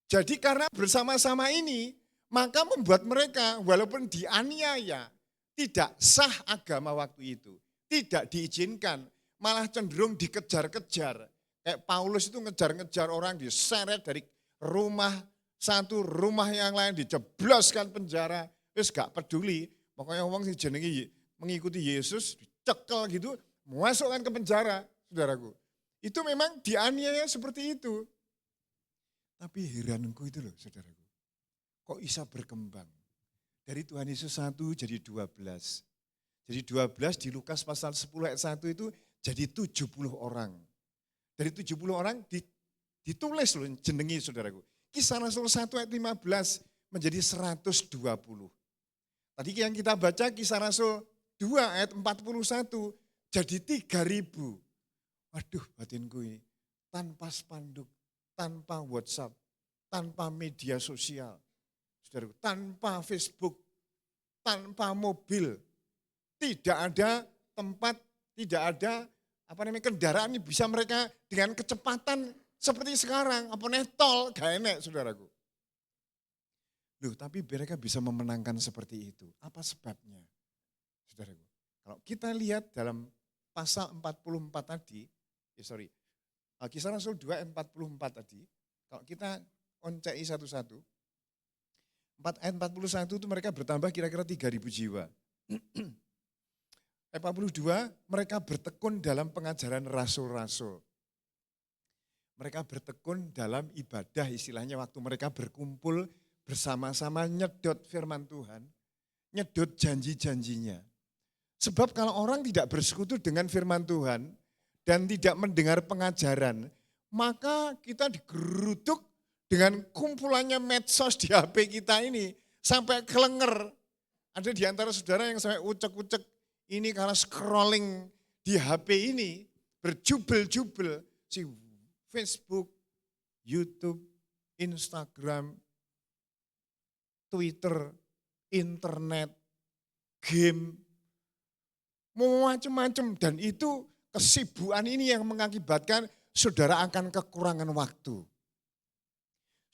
Jadi karena bersama-sama ini, maka membuat mereka walaupun dianiaya, tidak sah agama waktu itu. Tidak diizinkan, malah cenderung dikejar-kejar. Kayak Paulus itu ngejar-ngejar orang, diseret dari rumah satu rumah yang lain, dijebloskan penjara. Terus gak peduli, pokoknya orang sing jenenge mengikuti Yesus, dicekel gitu, masukkan ke penjara, saudaraku. Itu memang dianiaya seperti itu. Tapi heranku itu loh saudaraku. Kok bisa berkembang? Dari Tuhan Yesus 1 jadi 12. Jadi 12 di Lukas pasal 10 ayat 1 itu jadi 70 orang. Dari 70 orang ditulis loh jenengi saudaraku. Kisah Rasul 1 ayat 15 menjadi 120. Tadi yang kita baca Kisah Rasul 2 ayat 41 jadi 3.000. Waduh batinku ini, tanpa spanduk, tanpa WhatsApp, tanpa media sosial, saudaraku, tanpa Facebook, tanpa mobil, tidak ada tempat, tidak ada kendaraan yang bisa mereka dengan kecepatan seperti sekarang, apa nih tol, gak enak saudaraku. Loh, tapi mereka bisa memenangkan seperti itu. Apa sebabnya? Saudaraku, kalau kita lihat dalam pasal 44 tadi, Kisah Rasul 2 ayat 44 tadi, kalau kita oncei satu-satu, ayat 41 itu mereka bertambah kira-kira 3.000 jiwa. Ayat 42, mereka bertekun dalam pengajaran rasul-rasul. Mereka bertekun dalam ibadah, istilahnya waktu mereka berkumpul bersama-sama nyedot firman Tuhan, nyedot janji-janjinya. Sebab kalau orang tidak bersekutu dengan firman Tuhan dan tidak mendengar pengajaran, maka kita digeruduk dengan kumpulannya medsos di HP kita ini sampai kelenger. Ada di antara saudara yang sampai ucek-ucek ini karena scrolling di HP ini, berjubel-jubel si Facebook, YouTube, Instagram, Twitter, internet, game, macam-macam. Dan itu kesibukan ini yang mengakibatkan saudara akan kekurangan waktu.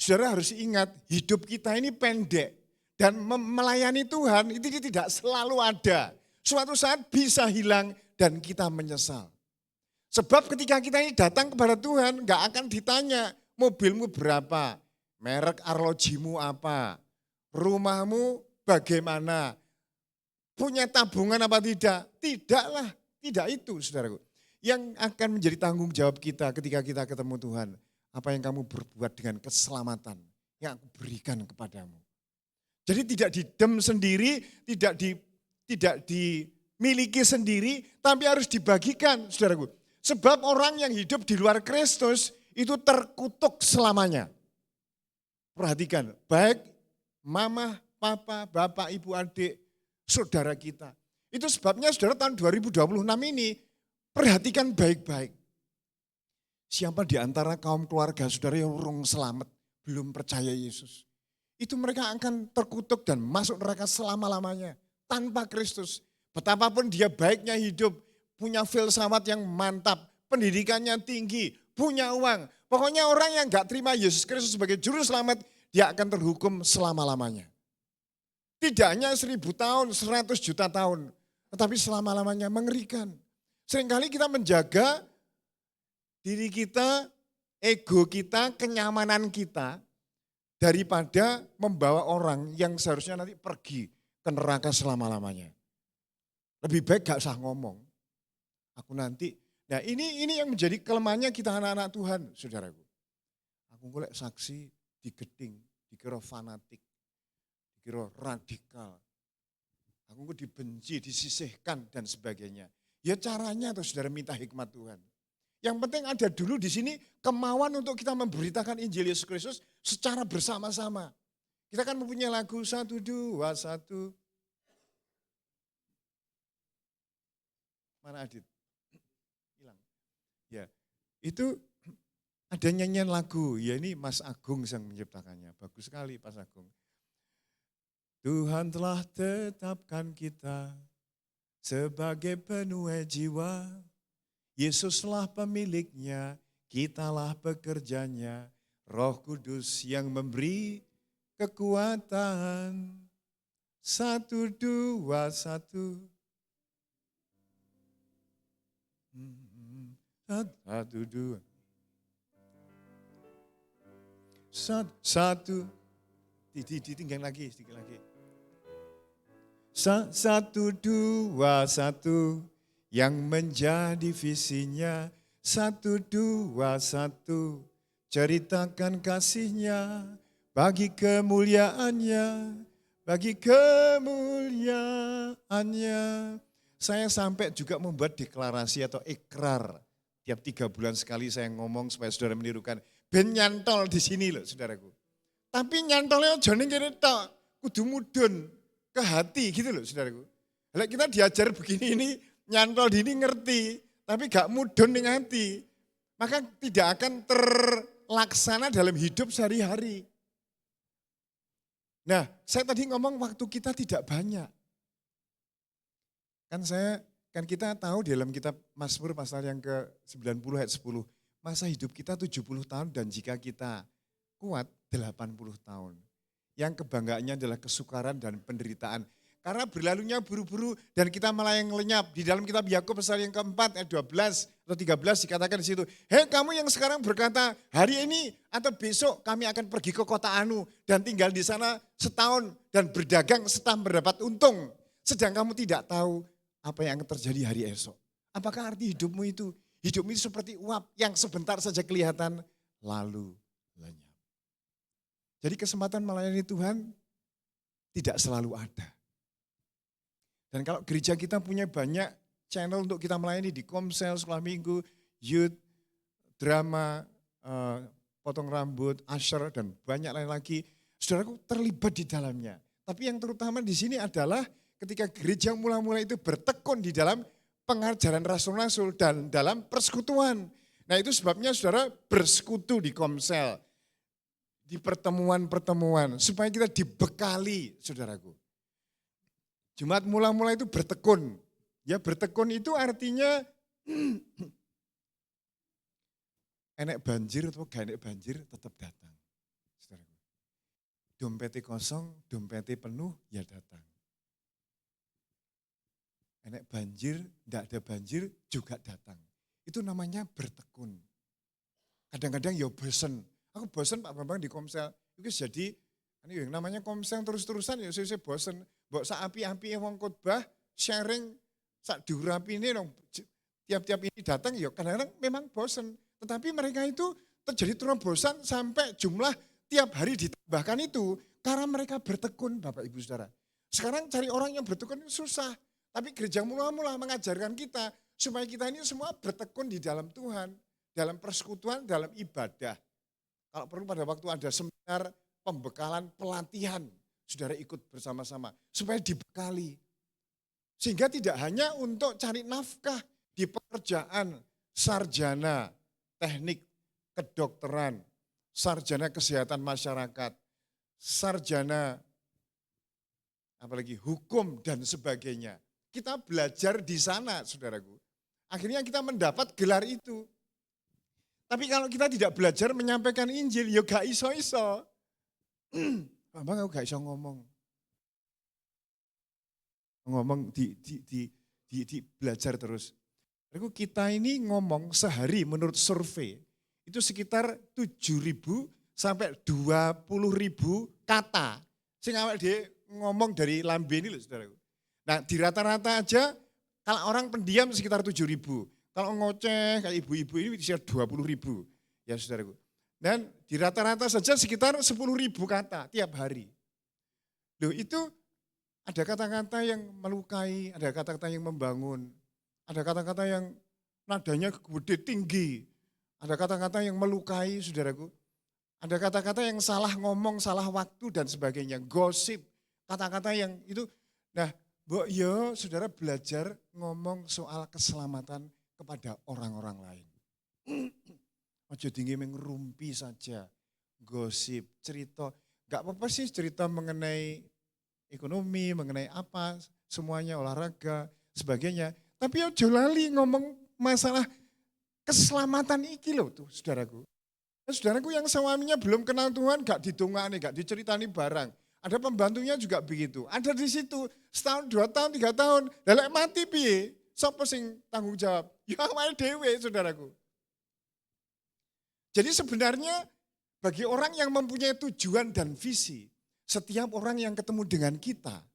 Saudara harus ingat hidup kita ini pendek. Dan melayani Tuhan itu tidak selalu ada. Suatu saat bisa hilang dan kita menyesal. Sebab ketika kita ini datang kepada Tuhan gak akan ditanya mobilmu berapa, merek arlojimu apa, rumahmu bagaimana, punya tabungan apa tidak. Tidaklah, tidak itu saudaraku. Yang akan menjadi tanggung jawab kita ketika kita ketemu Tuhan. Apa yang kamu berbuat dengan keselamatan yang aku berikan kepadamu. Jadi tidak didem sendiri, tidak dimiliki sendiri, tapi harus dibagikan saudaraku. Sebab orang yang hidup di luar Kristus itu terkutuk selamanya. Perhatikan, baik mama, papa, bapak, ibu, adik, saudara kita. Itu sebabnya saudara tahun 2026 ini perhatikan baik-baik. Siapa di antara kaum keluarga saudara yang urung selamat, belum percaya Yesus. Itu mereka akan terkutuk dan masuk neraka selama-lamanya. Tanpa Kristus. Betapapun dia baiknya hidup, punya filsafat yang mantap, pendidikannya tinggi, punya uang. Pokoknya orang yang gak terima Yesus Kristus sebagai juru selamat, dia akan terhukum selama-lamanya. Tidak hanya 1000 tahun, 100 juta tahun. Tetapi selama-lamanya mengerikan. Seringkali kita menjaga diri kita, ego kita, kenyamanan kita, daripada membawa orang yang seharusnya nanti pergi ke neraka selama-lamanya. Lebih baik gak usah ngomong. Aku nanti, nah ini yang menjadi kelemahannya kita anak-anak Tuhan, saudaraku. Aku golek saksi digeding, dikira fanatik, dikira radikal. Aku dibenci, disisihkan dan sebagainya. Ya caranya tuh saudara minta hikmat Tuhan. Yang penting ada dulu di sini kemauan untuk kita memberitakan Injil Yesus Kristus secara bersama-sama. Kita kan mempunyai lagu 1, 2, 1. Mana Adit? Hilang. Ya, itu ada nyanyian lagu. Ya ini Mas Agung yang menciptakannya. Bagus sekali Mas Agung. Tuhan telah tetapkan kita sebagai penuai jiwa. Yesuslah pemiliknya, kitalah pekerjanya, Roh Kudus yang memberi kekuatan. 1, 2, 1. 1, 2. 1. Ditinggal lagi, sedikit lagi. 1, 2, 1. Yang menjadi visinya 1, 2, 1. Ceritakan kasihnya bagi kemuliaannya, bagi kemuliaannya. Saya sampai juga membuat deklarasi atau ikrar. Tiap 3 bulan sekali saya ngomong supaya saudara menirukan. Ben nyantol di sini loh saudaraku. Tapi nyantolnya jangan kira tok, kudu mudun ke hati gitu loh saudaraku. Kalau kita diajar begini ini, nyantol ini ngerti, tapi gak mudun ning hati. Maka tidak akan terlaksana dalam hidup sehari-hari. Nah, saya tadi ngomong waktu kita tidak banyak. Kan kita tahu di dalam kitab Mazmur pasal yang ke-90 ayat 10. Masa hidup kita 70 tahun dan jika kita kuat 80 tahun. Yang kebanggaannya adalah kesukaran dan penderitaan. Karena berlalunya buru-buru dan kita melayang lenyap. Di dalam kitab Yakub pasal yang keempat ayat 12 atau 13 dikatakan di situ. Hei kamu yang sekarang berkata hari ini atau besok kami akan pergi ke kota Anu. Dan tinggal di sana setahun dan berdagang setahun mendapat untung. Sedang kamu tidak tahu apa yang akan terjadi hari esok. Apakah arti hidupmu itu? Hidupmu itu seperti uap yang sebentar saja kelihatan lalu lenyap. Jadi kesempatan melayani Tuhan tidak selalu ada. Dan kalau gereja kita punya banyak channel untuk kita melayani di Komsel, sekolah minggu, youth, drama, potong rambut, usher, dan banyak lain lagi. Saudaraku terlibat di dalamnya. Tapi yang terutama di sini adalah ketika gereja mula-mula itu bertekun di dalam pengajaran rasul-rasul dan dalam persekutuan. Nah itu sebabnya saudara bersekutu di Komsel, di pertemuan-pertemuan, supaya kita dibekali saudaraku. Jumat mula-mula itu bertekun. Ya bertekun itu artinya enek banjir atau gak enek banjir tetap datang. Saudaraku. Dompetnya kosong, dompetnya penuh, ya datang. Enek banjir, tidak ada banjir juga datang. Itu namanya bertekun. Kadang-kadang ya bosen. Aku bosen Pak Bambang di Komsel. Itu jadi, ini yang namanya Komsel terus-terusan ya saya bosen. Mbok sak api-api wong khotbah, sharing, sak diurapi ini dong. Tiap-tiap ini datang ya kadang-kadang memang bosen. Tetapi mereka itu terjadi terobosan sampai jumlah tiap hari ditambahkan itu. Karena mereka bertekun Bapak Ibu Saudara. Sekarang cari orang yang bertekun itu susah. Tapi gereja mula-mula mengajarkan kita supaya kita ini semua bertekun di dalam Tuhan, dalam persekutuan, dalam ibadah. Kalau perlu pada waktu ada seminar, pembekalan, pelatihan, saudara ikut bersama-sama supaya dibekali. Sehingga tidak hanya untuk cari nafkah di pekerjaan, sarjana, teknik, kedokteran, sarjana kesehatan masyarakat, sarjana apalagi hukum dan sebagainya. Kita belajar di sana, saudaraku. Akhirnya kita mendapat gelar itu. Tapi kalau kita tidak belajar menyampaikan Injil, ya gak iso-iso. Bambang aku gak iso ngomong. Ngomong di belajar terus. Kita ini ngomong sehari menurut survei, itu sekitar 7.000 sampai 20.000 kata. Sing awake dhewe ngomong dari lambe ini loh, saudaraku. Nah di rata-rata aja kalau orang pendiam sekitar 7.000. Kalau ngoceh kayak ibu-ibu ini sekitar 20.000 ya saudaraku. Dan di rata-rata saja sekitar 10.000 kata tiap hari. Loh itu ada kata-kata yang melukai, ada kata-kata yang membangun. Ada kata-kata yang nadanya gede tinggi. Ada kata-kata yang melukai saudaraku. Ada kata-kata yang salah ngomong, salah waktu dan sebagainya. Gosip, kata-kata yang itu. Nah Mbok yo saudara belajar ngomong soal keselamatan kepada orang-orang lain. Ojo tinggi mengrumpi saja, gosip, cerita. Gak apa-apa sih cerita mengenai ekonomi, mengenai apa, semuanya olahraga, sebagainya. Tapi ojo lali ngomong masalah keselamatan iki loh tuh saudaraku. Saudaraku yang suaminya belum kenal Tuhan gak didongani, gak diceritani barang. Ada pembantunya juga begitu. Ada di situ setahun, 2 tahun, 3 tahun. Lelek mati piye? Sapa sing tanggung jawab? Ya awake dhewe saudaraku. Jadi sebenarnya bagi orang yang mempunyai tujuan dan visi, setiap orang yang ketemu dengan kita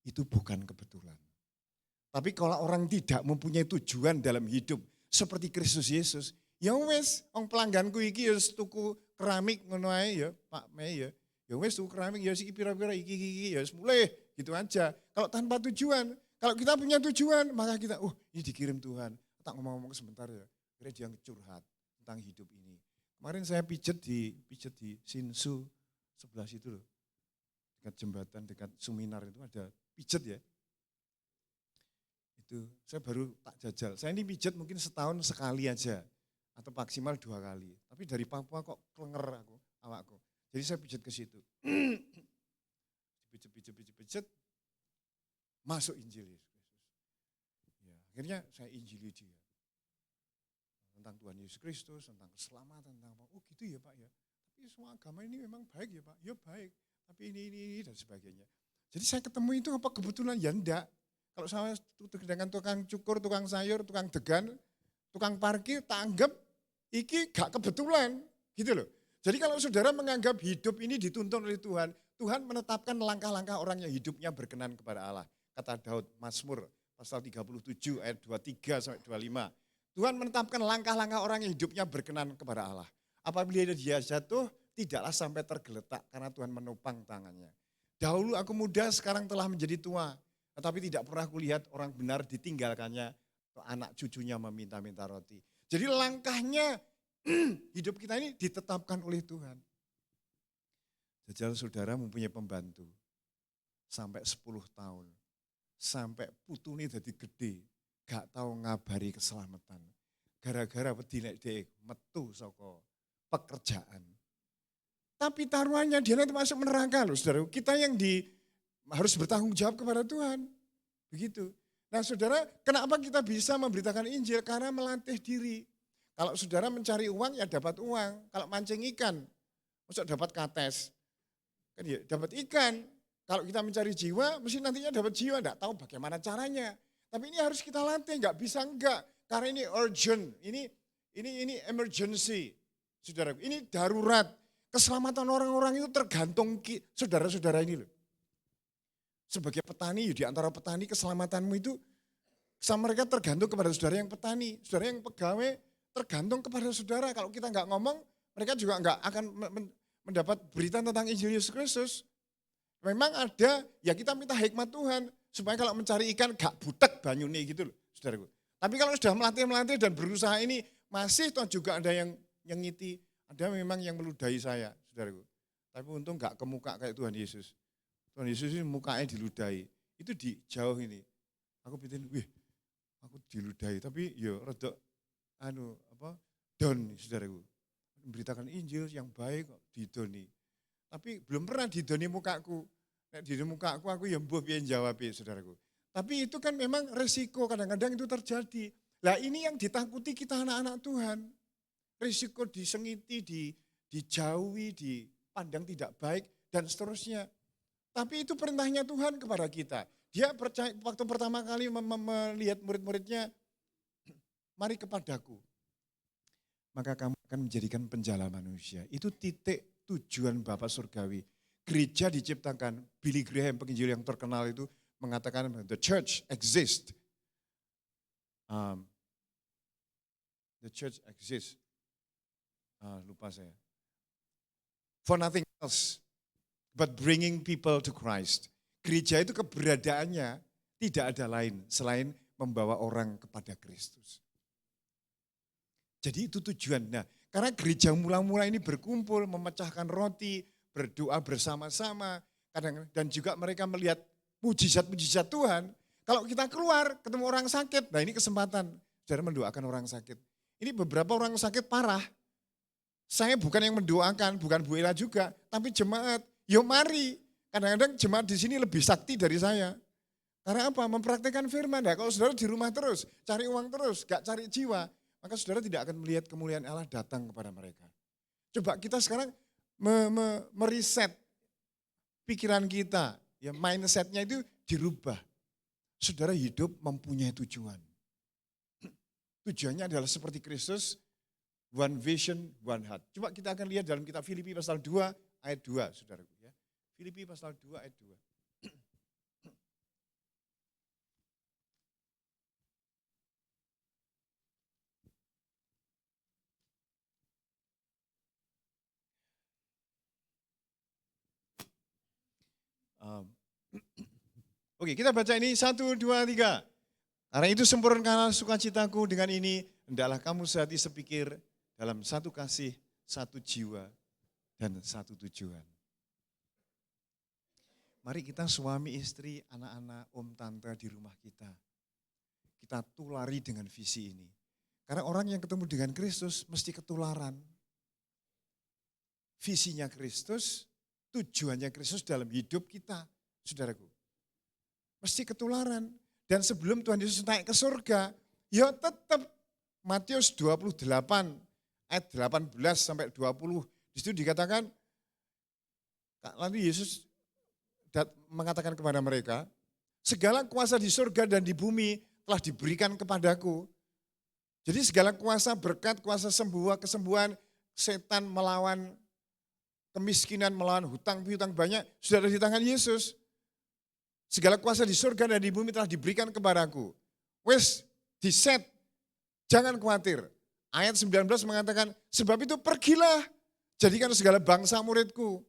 itu bukan kebetulan. Tapi kalau orang tidak mempunyai tujuan dalam hidup seperti Kristus Yesus, ya wes, wong pelangganku iki ya tuku keramik ngono ae ya, Pak Mei ya. Ya wes tuku keramik ya iki pira-pira iki ya mulai gitu aja. Kalau tanpa tujuan, kalau kita punya tujuan, maka kita ini dikirim Tuhan. Tak ngomong-ngomong sebentar ya. Kira dia curhat tentang hidup ini. Kemarin saya pijet di Sinsu sebelah situ loh. Dekat jembatan, dekat Suminar itu ada pijet ya. Itu saya baru tak jajal. Saya ini pijet mungkin setahun sekali aja. Atau maksimal 2 kali. Tapi dari Papua kok klenger awakku. Jadi saya pijet ke situ. gadget, masuk Injil Yesus Kristus. Ya, akhirnya saya injili dia. Tentang Tuhan Yesus Kristus, tentang keselamatan, tentang apa. Oh gitu ya Pak ya. Tapi semua agama ini memang baik ya Pak. Ya baik, tapi ini dan sebagainya. Jadi saya ketemu itu apa kebetulan? Ya enggak. Kalau saya dengan tukang cukur, tukang sayur, tukang degan, tukang parkir, tak anggap iki gak kebetulan. Gitu loh. Jadi kalau saudara menganggap hidup ini dituntun oleh Tuhan, Tuhan menetapkan langkah-langkah orang yang hidupnya berkenan kepada Allah. Kata Daud, Mazmur pasal 37 ayat 23 sampai 25. Tuhan menetapkan langkah-langkah orang yang hidupnya berkenan kepada Allah. Apabila dia jatuh, tidaklah sampai tergeletak karena Tuhan menopang tangannya. Dahulu aku muda, sekarang telah menjadi tua. Tetapi tidak pernah kulihat orang benar ditinggalkannya, atau anak cucunya meminta-minta roti. Jadi langkahnya hidup kita ini ditetapkan oleh Tuhan. Jajal saudara mempunyai pembantu sampai 10 tahun. Sampai putune jadi gede, gak tahu ngabari keselamatan. Gara-gara wedi nek dhek metu saka pekerjaan. Tapi taruhannya dia nanti masuk neraka loh saudara. Kita yang harus bertanggung jawab kepada Tuhan. Begitu. Nah saudara, kenapa kita bisa memberitakan Injil? Karena melatih diri. Kalau saudara mencari uang ya dapat uang. Kalau mancing ikan, maksud dapat kates. Kan ya dapat ikan. Kalau kita mencari jiwa, mesti nantinya dapat jiwa. Enggak tahu bagaimana caranya. Tapi ini harus kita latih, enggak bisa enggak. Karena ini urgent, ini emergency. Saudara, ini darurat. Keselamatan orang-orang itu tergantung saudara-saudara ini loh. Sebagai petani, di antara petani keselamatanmu itu sama mereka tergantung kepada saudara yang petani. Saudara yang pegawai tergantung kepada saudara. Kalau kita enggak ngomong, mereka juga enggak akan mendapat berita tentang Injil Yesus Kristus. Memang ada, ya kita minta hikmat Tuhan. Supaya kalau mencari ikan gak butek banyune gitu loh, saudaraku. Tapi kalau sudah melatih dan berusaha ini, masih toh juga ada yang nyengiti. Ada memang yang meludahi saya, saudaraku. Tapi untung gak ke muka kayak Tuhan Yesus. Tuhan Yesus ini mukanya diludahi. Itu di jauh ini. Aku pikir, aku diludahi. Tapi ya rada down saudaraku. Memberitakan Injil yang baik kok didoni. Tapi belum pernah didoni mukaku. Nek di mukaku aku ya mbuh piye jawabe saudaraku. Tapi itu kan memang resiko kadang-kadang itu terjadi. Lah ini yang ditakuti kita anak-anak Tuhan. Risiko disengiti, dijauhi, dipandang tidak baik dan seterusnya. Tapi itu perintahnya Tuhan kepada kita. Dia percaya waktu pertama kali melihat murid-muridnya, mari kepadaku. Maka kamu akan menjadikan penjala manusia. Itu titik tujuan Bapa Surgawi. Gereja diciptakan, Billy Graham penginjil yang terkenal itu mengatakan the church exists. The church exists. Lupa saya. For nothing else but bringing people to Christ. Gereja itu keberadaannya tidak ada lain selain membawa orang kepada Kristus. Jadi itu tujuan. Nah, karena gereja mula-mula ini berkumpul, memecahkan roti, berdoa bersama-sama, dan juga mereka melihat mujizat-mujizat Tuhan. Kalau kita keluar, ketemu orang sakit, nah ini kesempatan, saudara mendoakan orang sakit. Ini beberapa orang sakit parah. Saya bukan yang mendoakan, bukan Bu Ella juga, tapi jemaat. Yuk mari, kadang-kadang jemaat di sini lebih sakti dari saya. Karena apa? Mempraktikkan firman. Nah, kalau saudara di rumah terus, cari uang terus, gak cari jiwa, maka saudara tidak akan melihat kemuliaan Allah datang kepada mereka. Coba kita sekarang meriset pikiran kita, ya mindsetnya itu dirubah. Saudara hidup mempunyai tujuan. Tujuannya adalah seperti Kristus, one vision, one heart. Coba kita akan lihat dalam kitab Filipi pasal 2 ayat 2, saudaraku ya. Filipi pasal 2 ayat 2. Oke, kita baca ini 1, 2, 3. Karena itu sempurnakanlah sukacitaku dengan ini, hendaklah kamu sehati sepikir dalam satu kasih, satu jiwa, dan satu tujuan. Mari kita suami, istri, anak-anak, om, tante di rumah kita. Kita tulari dengan visi ini. Karena orang yang ketemu dengan Kristus mesti ketularan. Visinya Kristus, tujuannya Kristus dalam hidup kita, saudaraku. mesti ketularan. Dan sebelum Tuhan Yesus naik ke surga, ya tetap Matius 28 ayat 18 sampai 20. Di situ dikatakan, lalu Yesus mengatakan kepada mereka, segala kuasa di surga dan di bumi telah diberikan kepadaku. Jadi segala kuasa, berkat, kuasa kesembuhan, setan melawan kemiskinan, melawan hutang piutang banyak, sudah ada di tangan Yesus. Segala kuasa di surga dan di bumi telah diberikan kepadaku. Wes, diset, jangan khawatir. Ayat 19 mengatakan, sebab itu pergilah, jadikan segala bangsa muridku.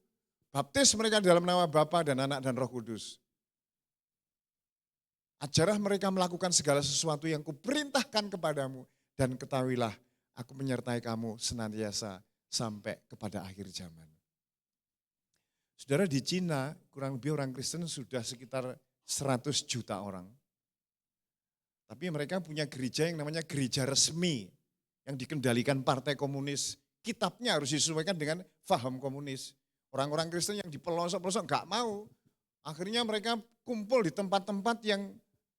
Baptis mereka dalam nama Bapa dan Anak dan Roh Kudus. Ajarlah mereka melakukan segala sesuatu yang kuperintahkan kepadamu. Dan ketahuilah, aku menyertai kamu senantiasa sampai kepada akhir zaman. Saudara, di Cina kurang lebih orang Kristen sudah sekitar 100 juta orang. Tapi mereka punya gereja yang namanya gereja resmi yang dikendalikan partai komunis. Kitabnya harus disesuaikan dengan paham komunis. Orang-orang Kristen yang di pelosok-pelosok enggak mau. Akhirnya mereka kumpul di tempat-tempat yang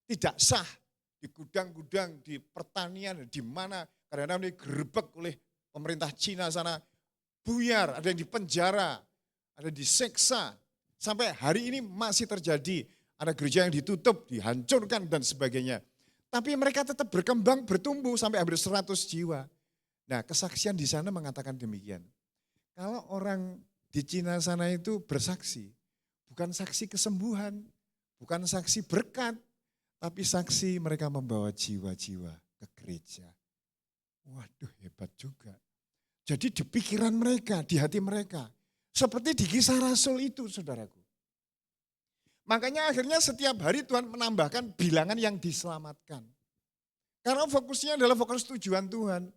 tidak sah. Di gudang-gudang, di pertanian, di mana. Kadang-kadang digerebek oleh pemerintah Cina sana. Buyar, ada yang dipenjara. Ada diseksa, sampai hari ini masih terjadi. Ada gereja yang ditutup, dihancurkan dan sebagainya. Tapi mereka tetap berkembang, bertumbuh sampai hampir 100 jiwa. Nah, kesaksian di sana mengatakan demikian. Kalau orang di Cina sana itu bersaksi, bukan saksi kesembuhan, bukan saksi berkat, tapi saksi mereka membawa jiwa-jiwa ke gereja. Waduh, hebat juga. Jadi di pikiran mereka, di hati mereka, seperti di Kisah Rasul itu, saudaraku. Makanya akhirnya setiap hari Tuhan menambahkan bilangan yang diselamatkan. Karena fokusnya adalah fokus tujuan Tuhan.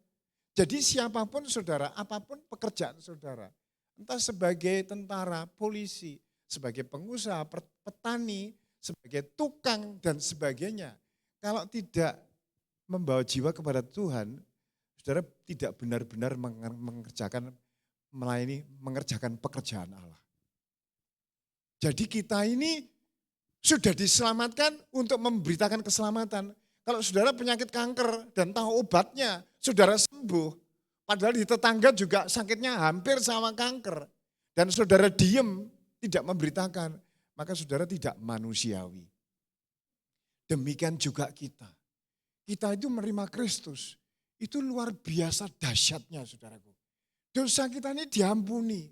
Jadi siapapun saudara, apapun pekerjaan saudara, entah sebagai tentara, polisi, sebagai pengusaha, petani, sebagai tukang dan sebagainya. Kalau tidak membawa jiwa kepada Tuhan, saudara tidak benar-benar mengerjakan pekerjaan Allah. Jadi kita ini sudah diselamatkan untuk memberitakan keselamatan. Kalau saudara penyakit kanker dan tahu obatnya, saudara sembuh. Padahal di tetangga juga sakitnya hampir sama kanker. Dan saudara diem, tidak memberitakan. Maka saudara tidak manusiawi. Demikian juga kita. Kita itu menerima Kristus. Itu luar biasa dahsyatnya saudaraku. Dosa kita ini diampuni.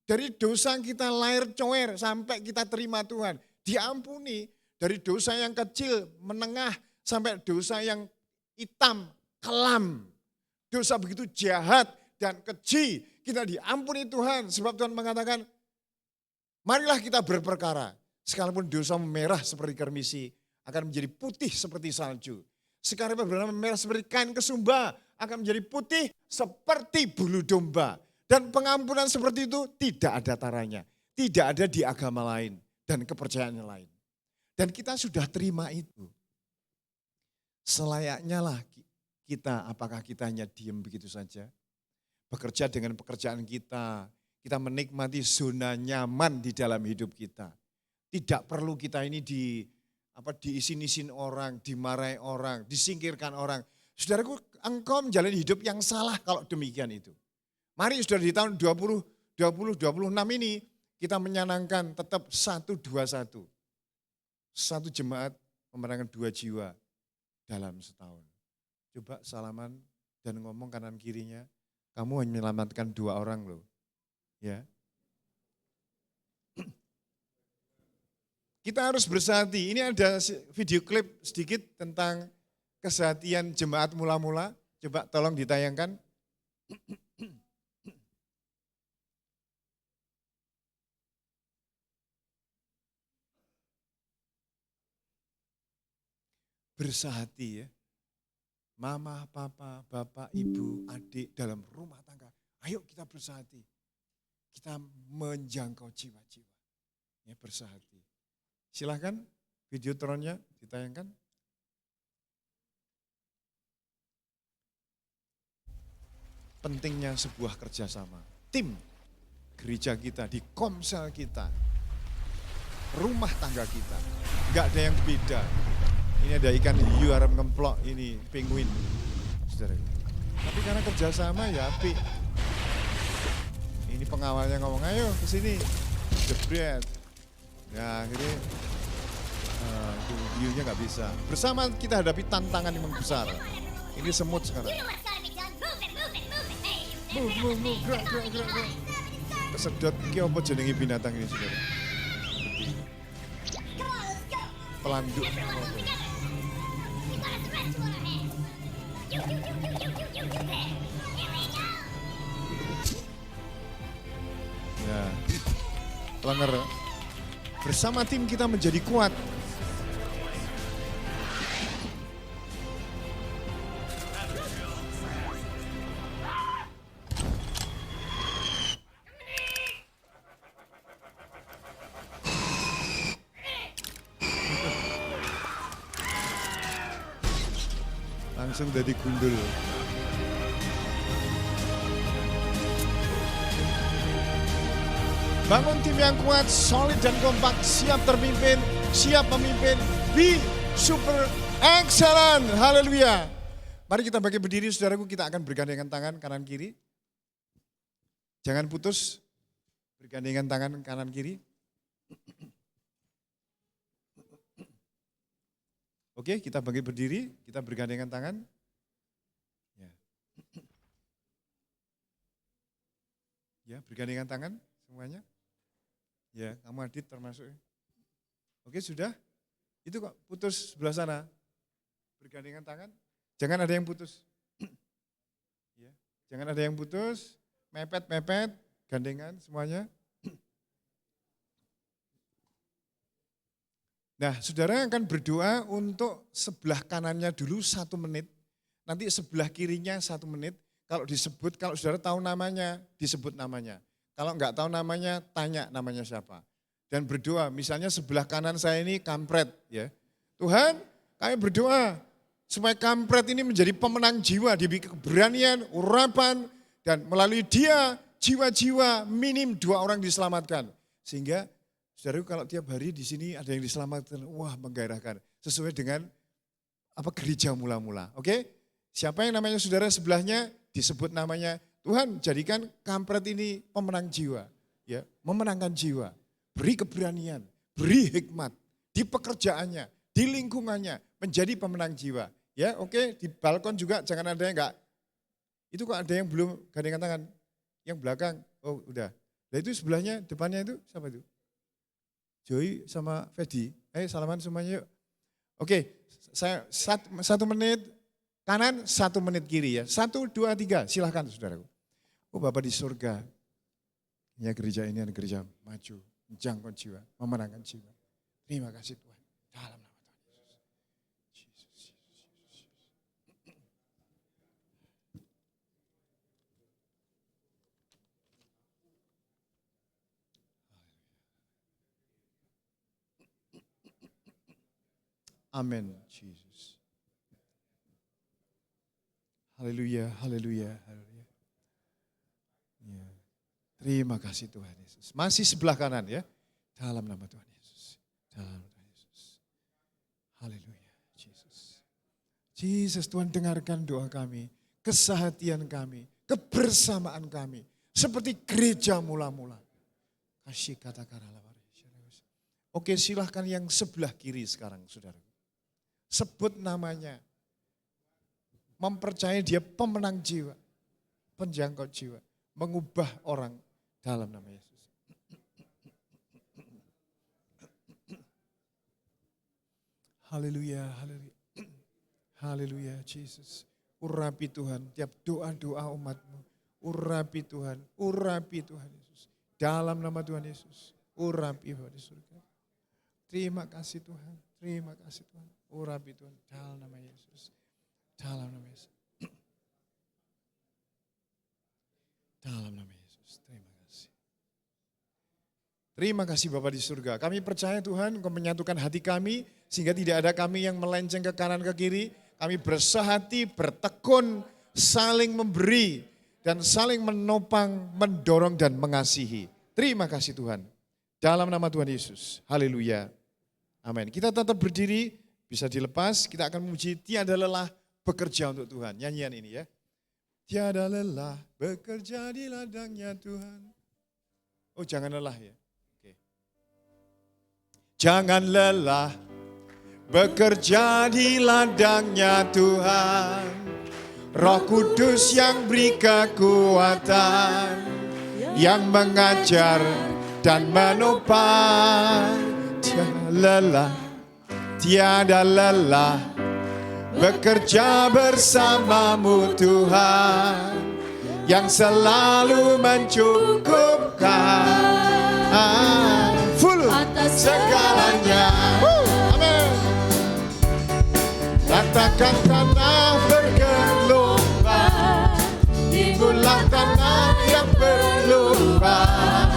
Dari dosa kita lahir coer sampai kita terima Tuhan. Diampuni. Dari dosa yang kecil, menengah, sampai dosa yang hitam, kelam. Dosa begitu jahat dan keji. Kita diampuni Tuhan. Sebab Tuhan mengatakan, marilah kita berperkara. Sekalipun dosa merah seperti kermisi, akan menjadi putih seperti salju. Sekalipun berwarna merah seperti kain kesumba, akan menjadi putih seperti bulu domba. Dan pengampunan seperti itu tidak ada taranya. Tidak ada di agama lain dan kepercayaan yang lain. Dan kita sudah terima itu. Selayaknya lah kita, apakah kita hanya diam begitu saja? Bekerja dengan pekerjaan kita. Kita menikmati zona nyaman di dalam hidup kita. Tidak perlu kita ini diisin-isin orang, dimarahi orang, disingkirkan orang. Saudaraku, engkau menjalani hidup yang salah kalau demikian itu. Mari saudara di tahun 2026 ini kita menyenangkan tetap 121. Satu jemaat memenangkan 2 jiwa dalam setahun. Coba salaman dan ngomong kanan kirinya, kamu hanya menyelamatkan 2 orang loh. Ya. Kita harus bersehati. Ini ada video klip sedikit tentang kesehatian jemaat mula-mula. Coba tolong ditayangkan. Bersehati ya. Mama, papa, bapak, ibu, adik dalam rumah tangga. Ayo kita bersehati. Kita menjangkau jiwa-jiwa. Ya, bersehati. Silahkan video tronnya ditayangkan. Pentingnya sebuah kerjasama. Tim gereja kita, di komsel kita. rumah tangga kita. Enggak ada yang beda. Ini ada ikan hiu harap ngemplok, ini penguin. Saudara. Tapi karena kerjasama ya apik. Ini pengawalnya ngomong, ayo ke sini. Jebret. Nah akhirnya itu hiunya nggak bisa. Bersama kita hadapi tantangan yang besar. Ini semut sekarang. Move, gerak. Kesedot ki apa jenenge binatang ini saudara? Pelanduk. Ya, Langer. Bersama tim kita menjadi kuat. Langsung jadi gundul. Bangun tim yang kuat, solid dan kompak, siap terpimpin, siap memimpin, be super excellent. Haleluya. Mari kita bagi berdiri saudaraku, kita akan bergandengan tangan kanan kiri. Jangan putus, bergandengan tangan kanan kiri. Oke, kita bagi berdiri, kita bergandengan tangan. Ya, ya bergandengan tangan semuanya. Ya, kamu Adit termasuk. Oke, sudah? Itu kok putus sebelah sana. Bergandengan tangan. Jangan ada yang putus. Ya, jangan ada yang putus. Mepet, gandengan semuanya. Nah, saudara akan berdoa untuk sebelah kanannya dulu 1 menit. Nanti sebelah kirinya 1 menit. Kalau disebut, kalau saudara tahu namanya, disebut namanya. Kalau enggak tahu namanya, tanya namanya siapa. Dan berdoa, misalnya sebelah kanan saya ini kampret. Ya. Tuhan, kami berdoa supaya kampret ini menjadi pemenang jiwa, diberi keberanian, urapan, dan melalui dia jiwa-jiwa minim 2 orang diselamatkan. Sehingga saudara kalau tiap hari di sini ada yang diselamatkan, wah menggairahkan. Sesuai dengan gereja mula-mula. Oke? Siapa yang namanya saudara sebelahnya, disebut namanya. Tuhan jadikan kampret ini pemenang jiwa, ya, memenangkan jiwa, beri keberanian, beri hikmat di pekerjaannya, di lingkungannya, menjadi pemenang jiwa. Ya, oke, di balkon juga jangan ada yang enggak. Itu kok ada yang belum gandengan tangan, yang belakang, oh udah. Nah itu sebelahnya, depannya itu siapa itu? Joy sama Fedi, salaman semuanya yuk. Oke, saya 1 menit. Kanan 1 menit kiri ya. 1, 2, 3 silahkan saudaraku. Oh Bapak di surga. Ya gereja ini adalah gereja maju. Menjangkau jiwa. Memenangkan jiwa. Terima kasih Tuhan. Dalam nama Tuhan Yesus. Amin. Jesus. Haleluya, haleluya, haleluya. Ya. Terima kasih Tuhan Yesus. Masih sebelah kanan ya. Dalam nama Tuhan Yesus. Dalam nama Tuhan Yesus. Haleluya, Jesus. Jesus, Tuhan dengarkan doa kami, kesehatian kami, kebersamaan kami. Seperti gereja mula-mula. Kasih kata-kata. Oke, silahkan yang sebelah kiri sekarang saudara. Sebut namanya. Mempercayai dia pemenang jiwa, penjangkau jiwa, mengubah orang dalam nama Yesus. Haleluya, haleluya. Haleluya, Jesus. Urapi Tuhan, tiap doa-doa umatmu. Urapi Tuhan Yesus. Dalam nama Tuhan Yesus, urapi Bapa di surga. Terima kasih Tuhan, terima kasih Tuhan. Urapi Tuhan, dalam nama Yesus. Dalam nama Yesus. Dalam nama Yesus. Terima kasih. Terima kasih Bapa di surga. Kami percaya Tuhan Engkau menyatukan hati kami sehingga tidak ada kami yang melenceng ke kanan ke kiri. Kami bersahati, bertekun, saling memberi dan saling menopang, mendorong dan mengasihi. Terima kasih Tuhan. Dalam nama Tuhan Yesus. Haleluya. Amin. Kita tetap berdiri, bisa dilepas. Kita akan memuji tiada lelah bekerja untuk Tuhan. Nyanyian ini ya. Tiada lelah bekerja di ladangnya Tuhan. Oh jangan lelah ya. Oke. Jangan lelah bekerja di ladangnya Tuhan. Roh Kudus yang beri kekuatan, yang mengajar dan menopang. Tiada lelah bekerja bersamamu Tuhan, yang selalu mencukupkan full segalanya. Amin. Ratakan tanah bergelombang, timbullah tanah yang berlubang,